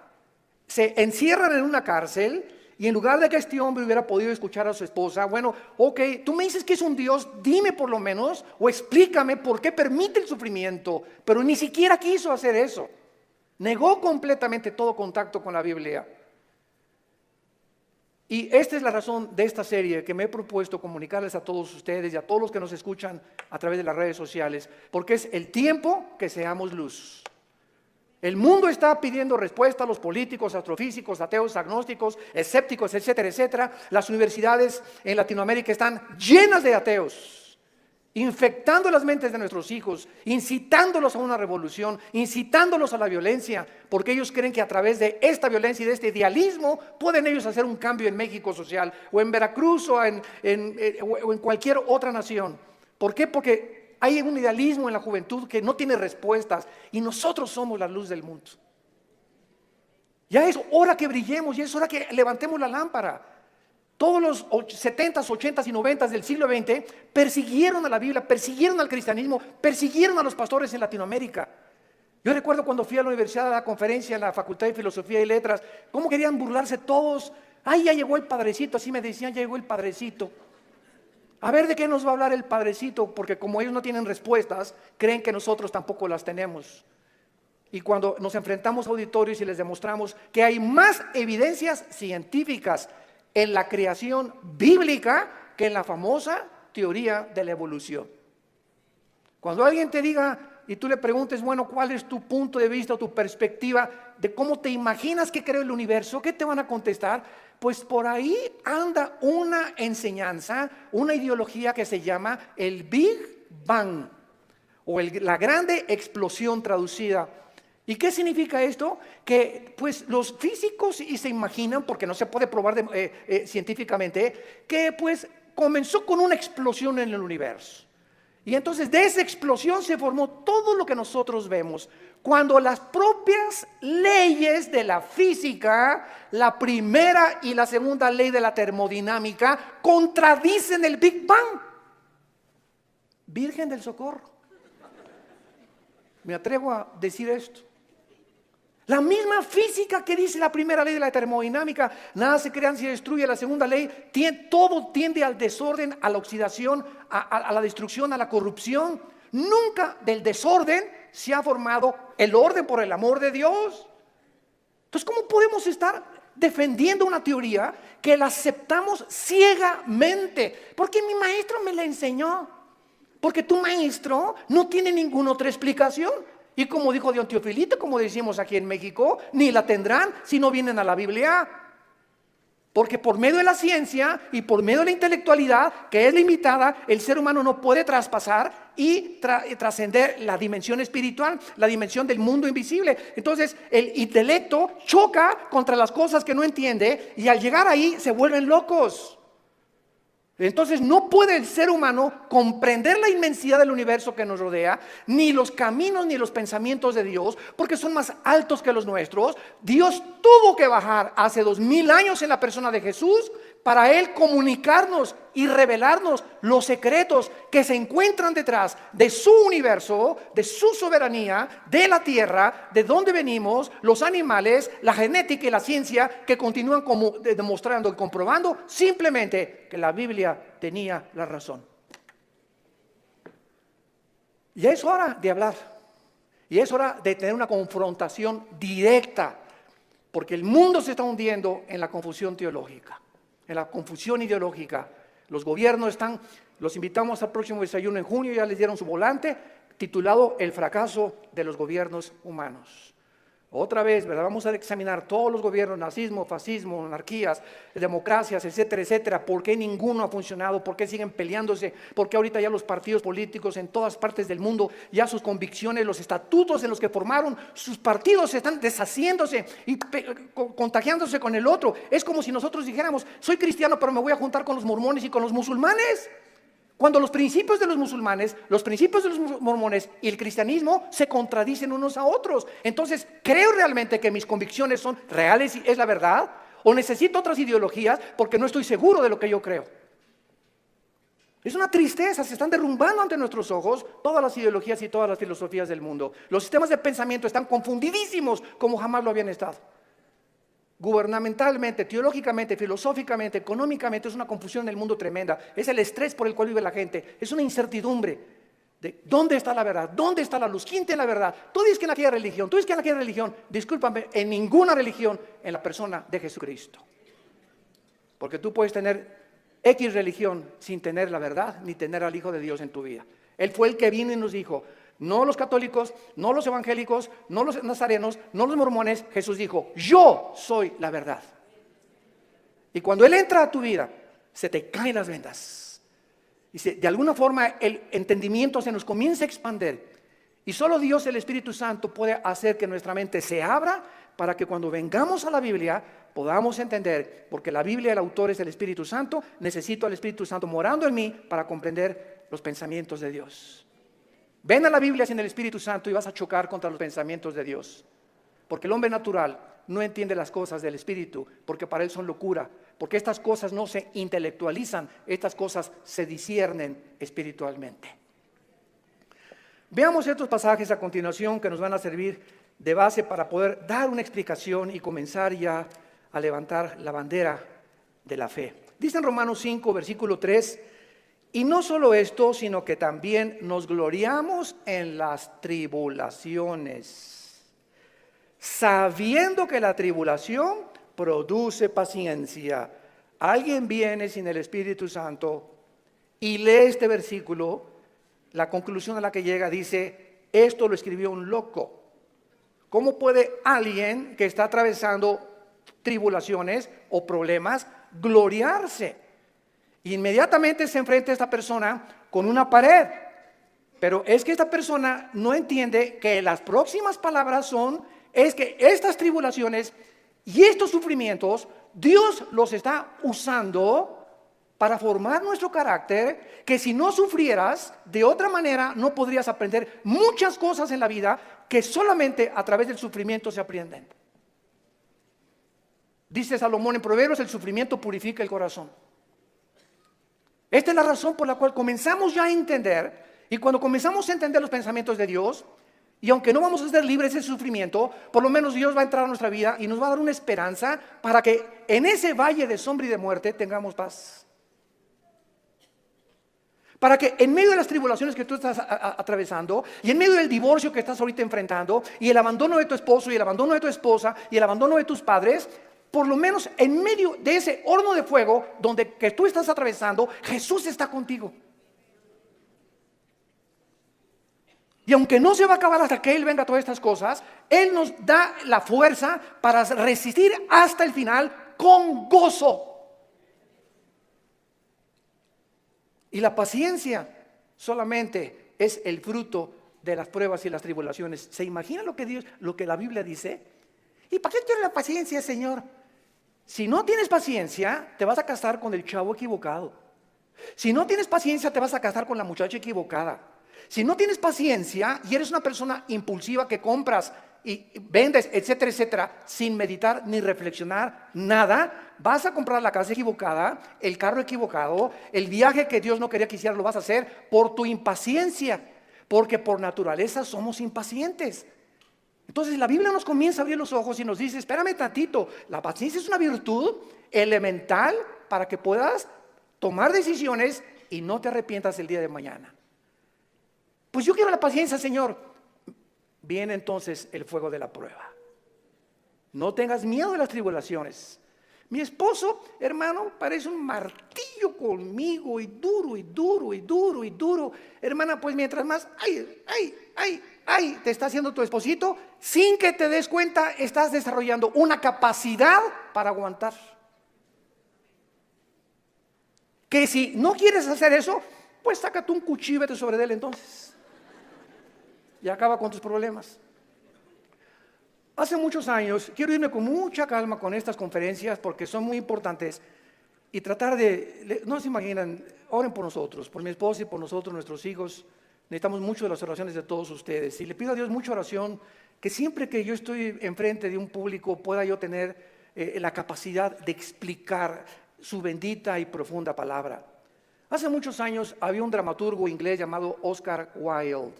se encierran en una cárcel, y en lugar de que este hombre hubiera podido escuchar a su esposa, bueno, ok, tú me dices que es un Dios, dime por lo menos, o explícame por qué permite el sufrimiento, pero ni siquiera quiso hacer eso. Negó completamente todo contacto con la Biblia. Y esta es la razón de esta serie que me he propuesto comunicarles a todos ustedes y a todos los que nos escuchan a través de las redes sociales, porque es el tiempo que seamos luz. El mundo está pidiendo respuesta a los políticos, astrofísicos, ateos, agnósticos, escépticos, etcétera, etcétera. Las universidades en Latinoamérica están llenas de ateos, infectando las mentes de nuestros hijos, incitándolos a una revolución, incitándolos a la violencia, porque ellos creen que a través de esta violencia y de este idealismo pueden ellos hacer un cambio en México social, o en Veracruz, o en cualquier otra nación. ¿Por qué? Porque hay un idealismo en la juventud que no tiene respuestas, y nosotros somos la luz del mundo. Ya es hora que brillemos, ya es hora que levantemos la lámpara. Todos los 70s, 80s y 90s del siglo XX persiguieron a la Biblia, persiguieron al cristianismo, persiguieron a los pastores en Latinoamérica. Yo recuerdo cuando fui a la universidad a la conferencia en la Facultad de Filosofía y Letras, cómo querían burlarse todos. Ay, ya llegó el padrecito, así me decían, ya llegó el padrecito. A ver de qué nos va a hablar el padrecito, porque como ellos no tienen respuestas, creen que nosotros tampoco las tenemos. Y cuando nos enfrentamos a auditorios y les demostramos que hay más evidencias científicas en la creación bíblica que en la famosa teoría de la evolución. Cuando alguien te diga y tú le preguntes, bueno, ¿cuál es tu punto de vista o tu perspectiva de cómo te imaginas que creó el universo? ¿Qué te van a contestar? Pues por ahí anda una enseñanza, una ideología que se llama el Big Bang o la grande explosión traducida. ¿Y qué significa esto? Que pues los físicos y se imaginan, porque no se puede probar científicamente, que pues comenzó con una explosión en el universo. Y entonces de esa explosión se formó todo lo que nosotros vemos. Cuando las propias leyes de la física, la primera y la segunda ley de la termodinámica, contradicen el Big Bang. Virgen del Socorro. Me atrevo a decir esto. La misma física que dice la primera ley de la termodinámica, nada se crea ni se destruye. La segunda ley, todo tiende al desorden, a la oxidación, a la destrucción, a la corrupción. Nunca del desorden se ha formado el orden por el amor de Dios. Entonces, ¿cómo podemos estar defendiendo una teoría que la aceptamos ciegamente? Porque mi maestro me la enseñó. Porque tu maestro no tiene ninguna otra explicación. Y como dijo Don Teofilito, como decimos aquí en México, ni la tendrán si no vienen a la Biblia. Porque por medio de la ciencia y por medio de la intelectualidad, que es limitada, el ser humano no puede traspasar y trascender la dimensión espiritual, la dimensión del mundo invisible. Entonces el intelecto choca contra las cosas que no entiende y al llegar ahí se vuelven locos. Entonces no puede el ser humano comprender la inmensidad del universo que nos rodea, ni los caminos ni los pensamientos de Dios, porque son más altos que los nuestros. Dios tuvo que bajar hace 2000 años en la persona de Jesús para Él comunicarnos y revelarnos los secretos que se encuentran detrás de su universo, de su soberanía, de la tierra, de dónde venimos, los animales, la genética y la ciencia que continúan demostrando y comprobando simplemente que la Biblia tenía la razón. Ya es hora de hablar, y es hora de tener una confrontación directa, porque el mundo se está hundiendo en la confusión teológica, en la confusión ideológica. Los gobiernos los invitamos al próximo desayuno en junio, ya les dieron su volante titulado El fracaso de los gobiernos humanos. Otra vez, ¿verdad? Vamos a examinar todos los gobiernos, nazismo, fascismo, monarquías, democracias, etcétera, etcétera. ¿Por qué ninguno ha funcionado? ¿Por qué siguen peleándose? ¿Por qué ahorita ya los partidos políticos en todas partes del mundo, ya sus convicciones, los estatutos en los que formaron sus partidos están deshaciéndose y contagiándose con el otro? Es como si nosotros dijéramos, soy cristiano pero me voy a juntar con los mormones y con los musulmanes. Cuando los principios de los musulmanes, los principios de los mormones y el cristianismo se contradicen unos a otros. Entonces, ¿creo realmente que mis convicciones son reales y es la verdad? ¿O necesito otras ideologías porque no estoy seguro de lo que yo creo? Es una tristeza, se están derrumbando ante nuestros ojos todas las ideologías y todas las filosofías del mundo. Los sistemas de pensamiento están confundidísimos como jamás lo habían estado. Gubernamentalmente, teológicamente, filosóficamente, económicamente, es una confusión en el mundo tremenda. Es el estrés por el cual vive la gente. Es una incertidumbre de dónde está la verdad, dónde está la luz, quién tiene la verdad. Tú dices que en aquella religión, tú dices que en aquella religión. Discúlpame, en ninguna religión, en la persona de Jesucristo. Porque tú puedes tener X religión sin tener la verdad, ni tener al Hijo de Dios en tu vida. Él fue el que vino y nos dijo, no los católicos, no los evangélicos, no los nazarenos, no los mormones. Jesús dijo, yo soy la verdad. Y cuando Él entra a tu vida, se te caen las vendas. Y de alguna forma el entendimiento se nos comienza a expandir. Y solo Dios, el Espíritu Santo, puede hacer que nuestra mente se abra para que cuando vengamos a la Biblia podamos entender, porque la Biblia, el autor es el Espíritu Santo, necesito al Espíritu Santo morando en mí para comprender los pensamientos de Dios. Ven a la Biblia sin el Espíritu Santo y vas a chocar contra los pensamientos de Dios. Porque el hombre natural no entiende las cosas del Espíritu, porque para él son locura. Porque estas cosas no se intelectualizan, estas cosas se disciernen espiritualmente. Veamos estos pasajes a continuación que nos van a servir de base para poder dar una explicación y comenzar ya a levantar la bandera de la fe. Dice en Romanos 5, versículo 3, y no solo esto, sino que también nos gloriamos en las tribulaciones, sabiendo que la tribulación produce paciencia. Alguien viene sin el Espíritu Santo y lee este versículo, la conclusión a la que llega dice, esto lo escribió un loco. ¿Cómo puede alguien que está atravesando tribulaciones o problemas gloriarse? Inmediatamente se enfrenta a esta persona con una pared. Pero es que esta persona no entiende que las próximas palabras es que estas tribulaciones y estos sufrimientos, Dios los está usando para formar nuestro carácter, que si no sufrieras, de otra manera no podrías aprender muchas cosas en la vida que solamente a través del sufrimiento se aprenden. Dice Salomón en Proverbios, el sufrimiento purifica el corazón. Esta es la razón por la cual comenzamos ya a entender, y cuando comenzamos a entender los pensamientos de Dios, Y aunque no vamos a ser libres de sufrimiento, por lo menos Dios va a entrar a nuestra vida y nos va a dar una esperanza para que en ese valle de sombra y de muerte tengamos paz. Para que en medio de las tribulaciones que tú estás atravesando y en medio del divorcio que estás ahorita enfrentando y el abandono de tu esposo y el abandono de tu esposa y el abandono de tus padres, por lo menos en medio de ese horno de fuego donde que tú estás atravesando, Jesús está contigo. Y aunque no se va a acabar hasta que Él venga a todas estas cosas, Él nos da la fuerza para resistir hasta el final con gozo. Y la paciencia solamente es el fruto de las pruebas y las tribulaciones. ¿Se imagina lo que la Biblia dice? ¿Y para qué quiere la paciencia, Señor? Si no tienes paciencia, te vas a casar con el chavo equivocado. Si no tienes paciencia, te vas a casar con la muchacha equivocada. Si no tienes paciencia y eres una persona impulsiva que compras y vendes, etcétera, etcétera, sin meditar ni reflexionar nada, vas a comprar la casa equivocada, el carro equivocado, el viaje que Dios no quería que hicieras lo vas a hacer por tu impaciencia, porque por naturaleza somos impacientes. Entonces la Biblia nos comienza a abrir los ojos y nos dice, espérame tantito, la paciencia es una virtud elemental para que puedas tomar decisiones y no te arrepientas el día de mañana. Pues yo quiero la paciencia, Señor. Viene entonces el fuego de la prueba. No tengas miedo de las tribulaciones. Mi esposo, hermano, parece un martillo conmigo y duro y duro y duro y duro. Hermana, pues mientras más, te está haciendo tu esposito, sin que te des cuenta, estás desarrollando una capacidad para aguantar. Que si no quieres hacer eso, pues sácate un cuchillo y vete sobre él entonces. Y acaba con tus problemas. Hace muchos años, quiero irme con mucha calma con estas conferencias porque son muy importantes y tratar no se imaginan, oren por nosotros, por mi esposa y por nosotros, nuestros hijos. Necesitamos mucho de las oraciones de todos ustedes y le pido a Dios mucha oración que siempre que yo estoy enfrente de un público pueda yo tener la capacidad de explicar su bendita y profunda palabra. Hace muchos años había un dramaturgo inglés llamado Oscar Wilde.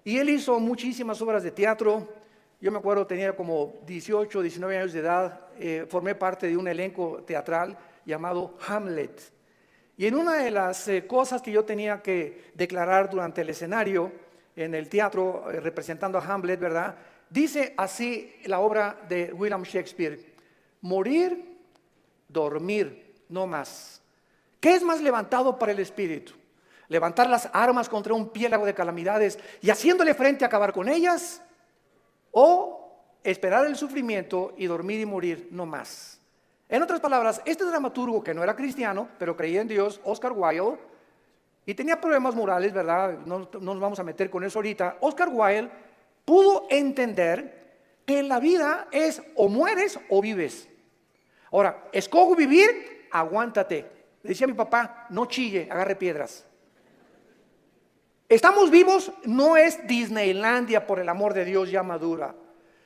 Y él hizo muchísimas obras de teatro. Yo me acuerdo, tenía como 18, 19 años de edad. Formé parte de un elenco teatral llamado Hamlet. Y en una de las cosas que yo tenía que declarar durante el escenario, en el teatro, representando a Hamlet, ¿verdad? Dice así la obra de William Shakespeare: morir, dormir, no más. ¿Qué es más levantado para el espíritu? ¿Levantar las armas contra un piélago de calamidades y haciéndole frente a acabar con ellas? ¿O esperar el sufrimiento y dormir y morir no más? En otras palabras, este dramaturgo que no era cristiano, pero creía en Dios, Oscar Wilde, y tenía problemas morales, ¿verdad? No nos vamos a meter con eso ahorita. Oscar Wilde pudo entender que en la vida es o mueres o vives. Ahora, escojo vivir, aguántate. Le decía a mi papá, no chille, agarre piedras. Estamos vivos, no es Disneylandia, por el amor de Dios, ya madura.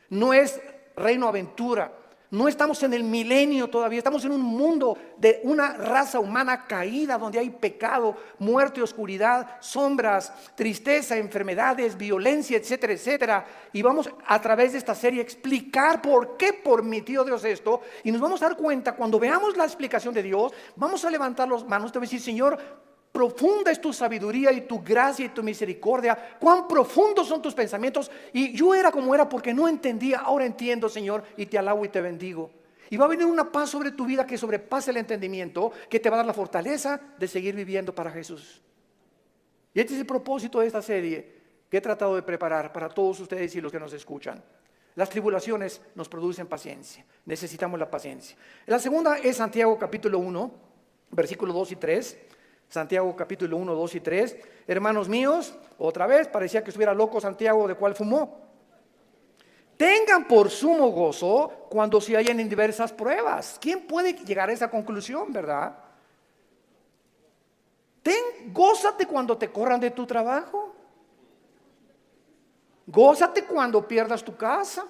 No es Reino Aventura. No estamos en el milenio todavía. Estamos en un mundo de una raza humana caída, donde hay pecado, muerte, oscuridad, sombras, tristeza, enfermedades, violencia, etcétera, etcétera. Y vamos a través de esta serie a explicar por qué permitió Dios esto. Y nos vamos a dar cuenta, cuando veamos la explicación de Dios, vamos a levantar las manos, te voy a decir, Señor, profunda es tu sabiduría y tu gracia y tu misericordia. Cuán profundos son tus pensamientos. Y yo era como era porque no entendía. Ahora entiendo, Señor, y te alabo y te bendigo. Y va a venir una paz sobre tu vida que sobrepase el entendimiento, que te va a dar la fortaleza de seguir viviendo para Jesús. Y este es el propósito de esta serie que he tratado de preparar para todos ustedes y los que nos escuchan. Las tribulaciones nos producen paciencia. Necesitamos la paciencia. La segunda es Santiago capítulo 1, versículos 2 y 3. Santiago capítulo 1, 2 y 3. Hermanos míos, otra vez, parecía que estuviera loco Santiago, ¿de cuál fumó? Tengan por sumo gozo cuando se hallen en diversas pruebas. ¿Quién puede llegar a esa conclusión, verdad? Gózate cuando te corran de tu trabajo. Gózate cuando pierdas tu casa.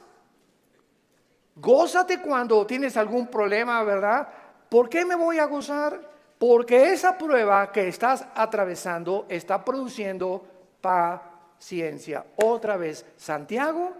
Gózate cuando tienes algún problema, ¿verdad? ¿Por qué me voy a gozar? Porque esa prueba que estás atravesando está produciendo paciencia. Otra vez, Santiago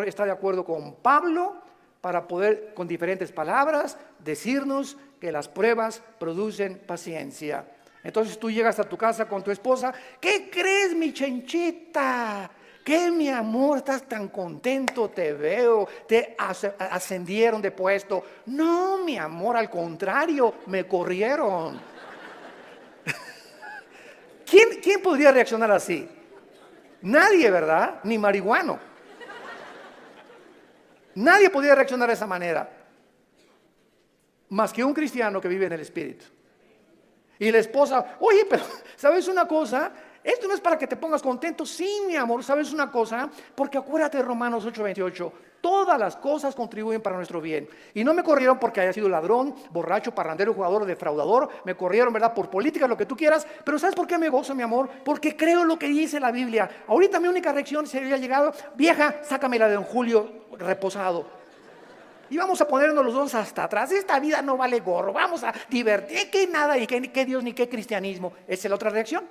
está de acuerdo con Pablo para poder, con diferentes palabras, decirnos que las pruebas producen paciencia. Entonces tú llegas a tu casa con tu esposa. ¿Qué crees, mi chenchita? ¿Qué, mi amor? Estás tan contento, te veo. Te ascendieron de puesto. No, mi amor, al contrario, me corrieron. ¿Quién podría reaccionar así? Nadie, ¿verdad? Ni marihuano. Nadie podría reaccionar de esa manera, más que un cristiano que vive en el Espíritu. Y la esposa, oye, pero ¿sabes una cosa? Esto no es para que te pongas contento. Sí, mi amor, ¿sabes una cosa? Porque acuérdate de Romanos 8:28. Todas las cosas contribuyen para nuestro bien. Y no me corrieron porque haya sido ladrón, borracho, parrandero, jugador, defraudador. Me corrieron, ¿verdad? Por política, lo que tú quieras. Pero ¿sabes por qué me gozo, mi amor? Porque creo lo que dice la Biblia. Ahorita mi única reacción se había llegado: vieja, sácame la de don Julio reposado. Y vamos a ponernos los dos hasta atrás. Esta vida no vale gorro. Vamos a divertir. Que nada, y que Dios, ni qué cristianismo. Esa es la otra reacción.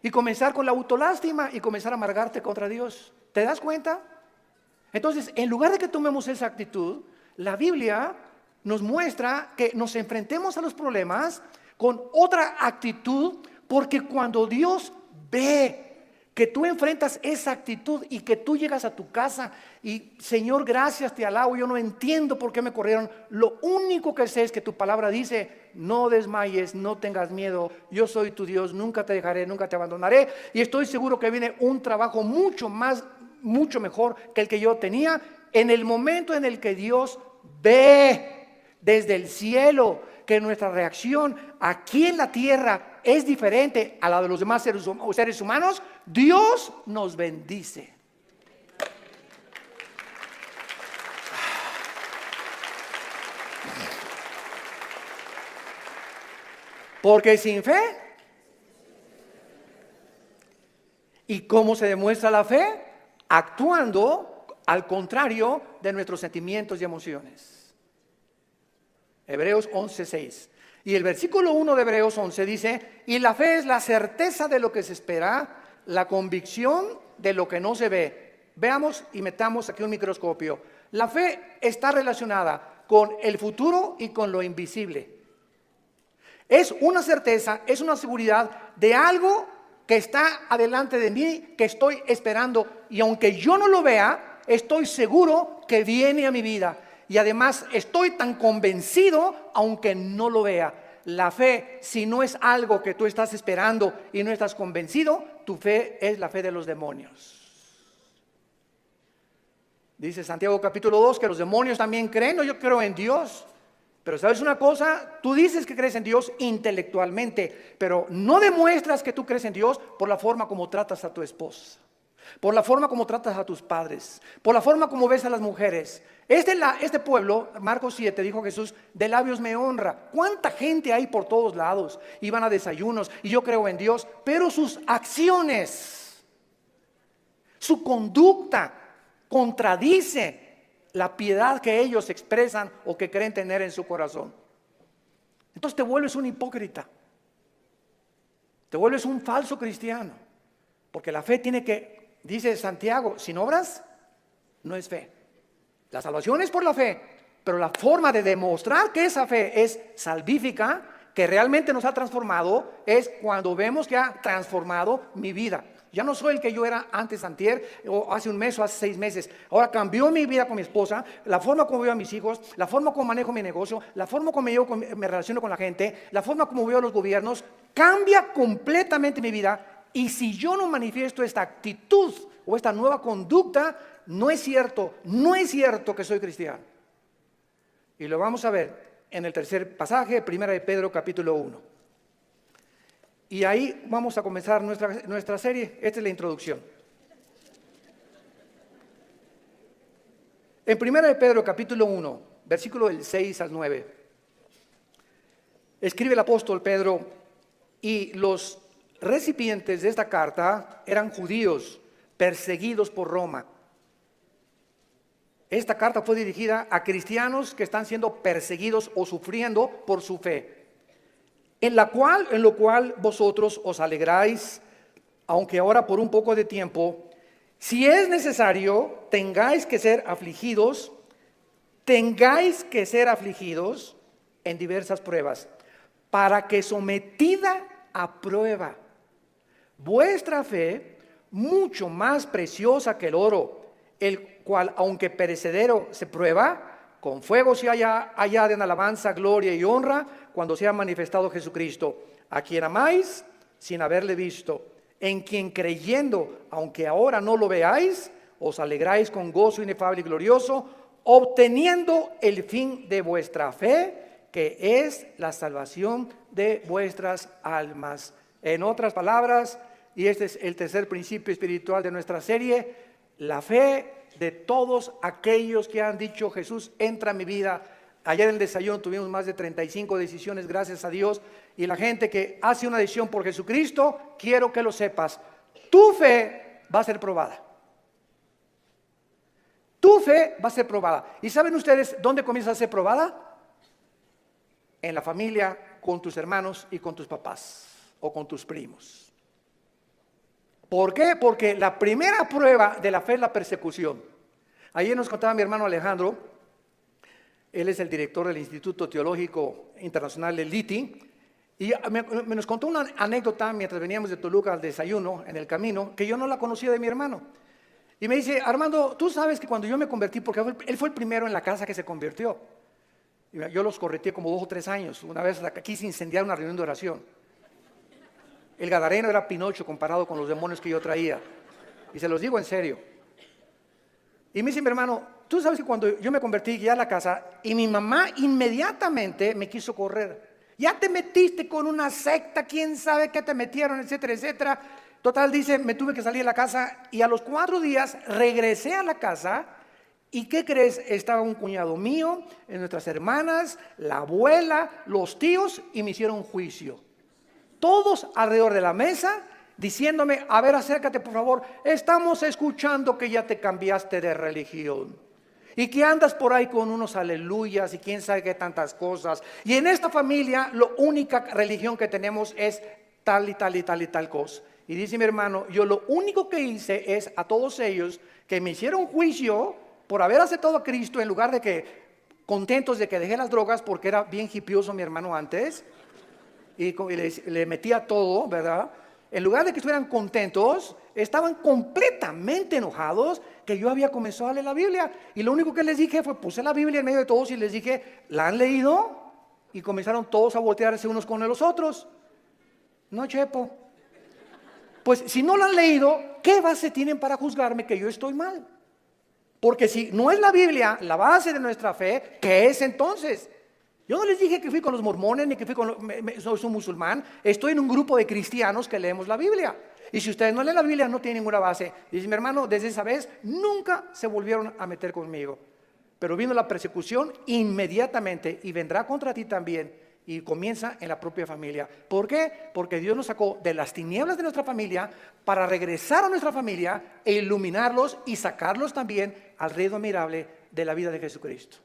Y comenzar con la autolástima y comenzar a amargarte contra Dios. ¿Te das cuenta? Entonces, en lugar de que tomemos esa actitud, la Biblia nos muestra que nos enfrentemos a los problemas con otra actitud, porque cuando Dios ve que tú enfrentas esa actitud y que tú llegas a tu casa y Señor, gracias, te alabo, yo no entiendo por qué me corrieron, lo único que sé es que tu palabra dice: no desmayes, no tengas miedo, yo soy tu Dios, nunca te dejaré, nunca te abandonaré. Y estoy seguro que viene un trabajo mucho mejor que el que yo tenía. En el momento en el que Dios ve desde el cielo que nuestra reacción aquí en la tierra es diferente a la de los demás seres humanos, Dios nos bendice. Porque sin fe, ¿y cómo se demuestra la fe? Actuando al contrario de nuestros sentimientos y emociones. Hebreos 11:6. Y el versículo 1 de Hebreos 11 dice: y la fe es la certeza de lo que se espera, la convicción de lo que no se ve. Veamos y metamos aquí un microscopio. La fe está relacionada con el futuro y con lo invisible. Es una certeza, es una seguridad de algo que está adelante de mí, que estoy esperando. Y aunque yo no lo vea, estoy seguro que viene a mi vida. Y además estoy tan convencido aunque no lo vea. La fe, si no es algo que tú estás esperando y no estás convencido, tu fe es la fe de los demonios. Dice Santiago capítulo 2 que los demonios también creen. No, yo creo en Dios. Pero ¿sabes una cosa? Tú dices que crees en Dios intelectualmente, pero no demuestras que tú crees en Dios por la forma como tratas a tu esposa, por la forma como tratas a tus padres, por la forma como ves a las mujeres. Este pueblo, Marcos 7, dijo Jesús, de labios me honra. ¿Cuánta gente hay por todos lados? Y van a desayunos, y yo creo en Dios, pero sus acciones, su conducta contradice la piedad que ellos expresan o que creen tener en su corazón. Entonces te vuelves un hipócrita, te vuelves un falso cristiano, porque la fe tiene que, dice Santiago, sin obras no es fe. La salvación es por la fe, pero la forma de demostrar que esa fe es salvífica, que realmente nos ha transformado, es cuando vemos que ha transformado mi vida. Ya no soy el que yo era antes antier, o hace un mes o hace 6 meses. Ahora cambió mi vida con mi esposa, la forma como veo a mis hijos, la forma como manejo mi negocio, la forma como me relaciono con la gente, la forma como veo a los gobiernos. Cambia completamente mi vida. Y si yo no manifiesto esta actitud o esta nueva conducta, no es cierto que soy cristiano. Y lo vamos a ver en el tercer pasaje, 1 de Pedro capítulo 1. Y ahí vamos a comenzar nuestra serie. Esta es la introducción. En 1 de Pedro capítulo 1, versículo del 6 al 9, escribe el apóstol Pedro, y los recipientes de esta carta eran judíos perseguidos por Roma. Esta carta fue dirigida a cristianos que están siendo perseguidos o sufriendo por su fe, en lo cual vosotros os alegráis, aunque ahora por un poco de tiempo, si es necesario, tengáis que ser afligidos en diversas pruebas, para que sometida a prueba vuestra fe, mucho más preciosa que el oro, el cual, aunque perecedero, se prueba, con fuego se hallada en alabanza, gloria y honra, cuando sea manifestado Jesucristo, a quien amáis sin haberle visto, en quien creyendo, aunque ahora no lo veáis, os alegráis con gozo inefable y glorioso, obteniendo el fin de vuestra fe, que es la salvación de vuestras almas. En otras palabras, y este es el tercer principio espiritual de nuestra serie, la fe de todos aquellos que han dicho: Jesús, entra a mi vida. Ayer en el desayuno tuvimos más de 35 decisiones, gracias a Dios. Y la gente que hace una decisión por Jesucristo, quiero que lo sepas, tu fe va a ser probada. Tu fe va a ser probada. ¿Y saben ustedes dónde comienza a ser probada? En la familia, con tus hermanos y con tus papás o con tus primos. ¿Por qué? Porque la primera prueba de la fe es la persecución. Ayer nos contaba mi hermano Alejandro, él es el director del Instituto Teológico Internacional del LITI, y me nos contó una anécdota mientras veníamos de Toluca al desayuno en el camino, que yo no la conocía de mi hermano. Y me dice: Armando, tú sabes que cuando yo me convertí, porque él fue el primero en la casa que se convirtió, yo los correteé como 2 o 3 años, una vez quise incendiar una reunión de oración. El gadareno era Pinocho comparado con los demonios que yo traía, y se los digo en serio. Y me dice mi hermano: tú sabes que cuando yo me convertí, llegué a la casa y mi mamá inmediatamente me quiso correr. Ya te metiste con una secta, quién sabe qué te metieron, etcétera, etcétera. Total, dice, me tuve que salir de la casa y a los 4 días regresé a la casa. ¿Y qué crees? Estaba un cuñado mío, nuestras hermanas, la abuela, los tíos, y me hicieron juicio. Todos alrededor de la mesa diciéndome: a ver, acércate por favor, estamos escuchando que ya te cambiaste de religión y que andas por ahí con unos aleluyas y quién sabe qué tantas cosas, y en esta familia la única religión que tenemos es tal y tal y tal y tal cosa. Y dice mi hermano: yo lo único que hice es a todos ellos que me hicieron juicio por haber aceptado a Cristo, en lugar de que contentos de que dejé las drogas, porque era bien hipioso mi hermano antes, y le metía todo, ¿verdad? En lugar de que estuvieran contentos, estaban completamente enojados que yo había comenzado a leer la Biblia. Y lo único que les dije fue, puse la Biblia en medio de todos y les dije: ¿la han leído? Y comenzaron todos a voltearse unos con los otros. No, Chepo. Pues si no la han leído, ¿qué base tienen para juzgarme que yo estoy mal? Porque si no es la Biblia la base de nuestra fe, ¿qué es entonces? Yo no les dije que fui con los mormones, ni que fui con soy un musulmán. Estoy en un grupo de cristianos que leemos la Biblia. Y si ustedes no leen la Biblia, no tienen ninguna base. Dice mi hermano: desde esa vez nunca se volvieron a meter conmigo. Pero vino la persecución inmediatamente, y vendrá contra ti también. Y comienza en la propia familia. ¿Por qué? Porque Dios nos sacó de las tinieblas de nuestra familia para regresar a nuestra familia e iluminarlos y sacarlos también al reino admirable de la vida de Jesucristo.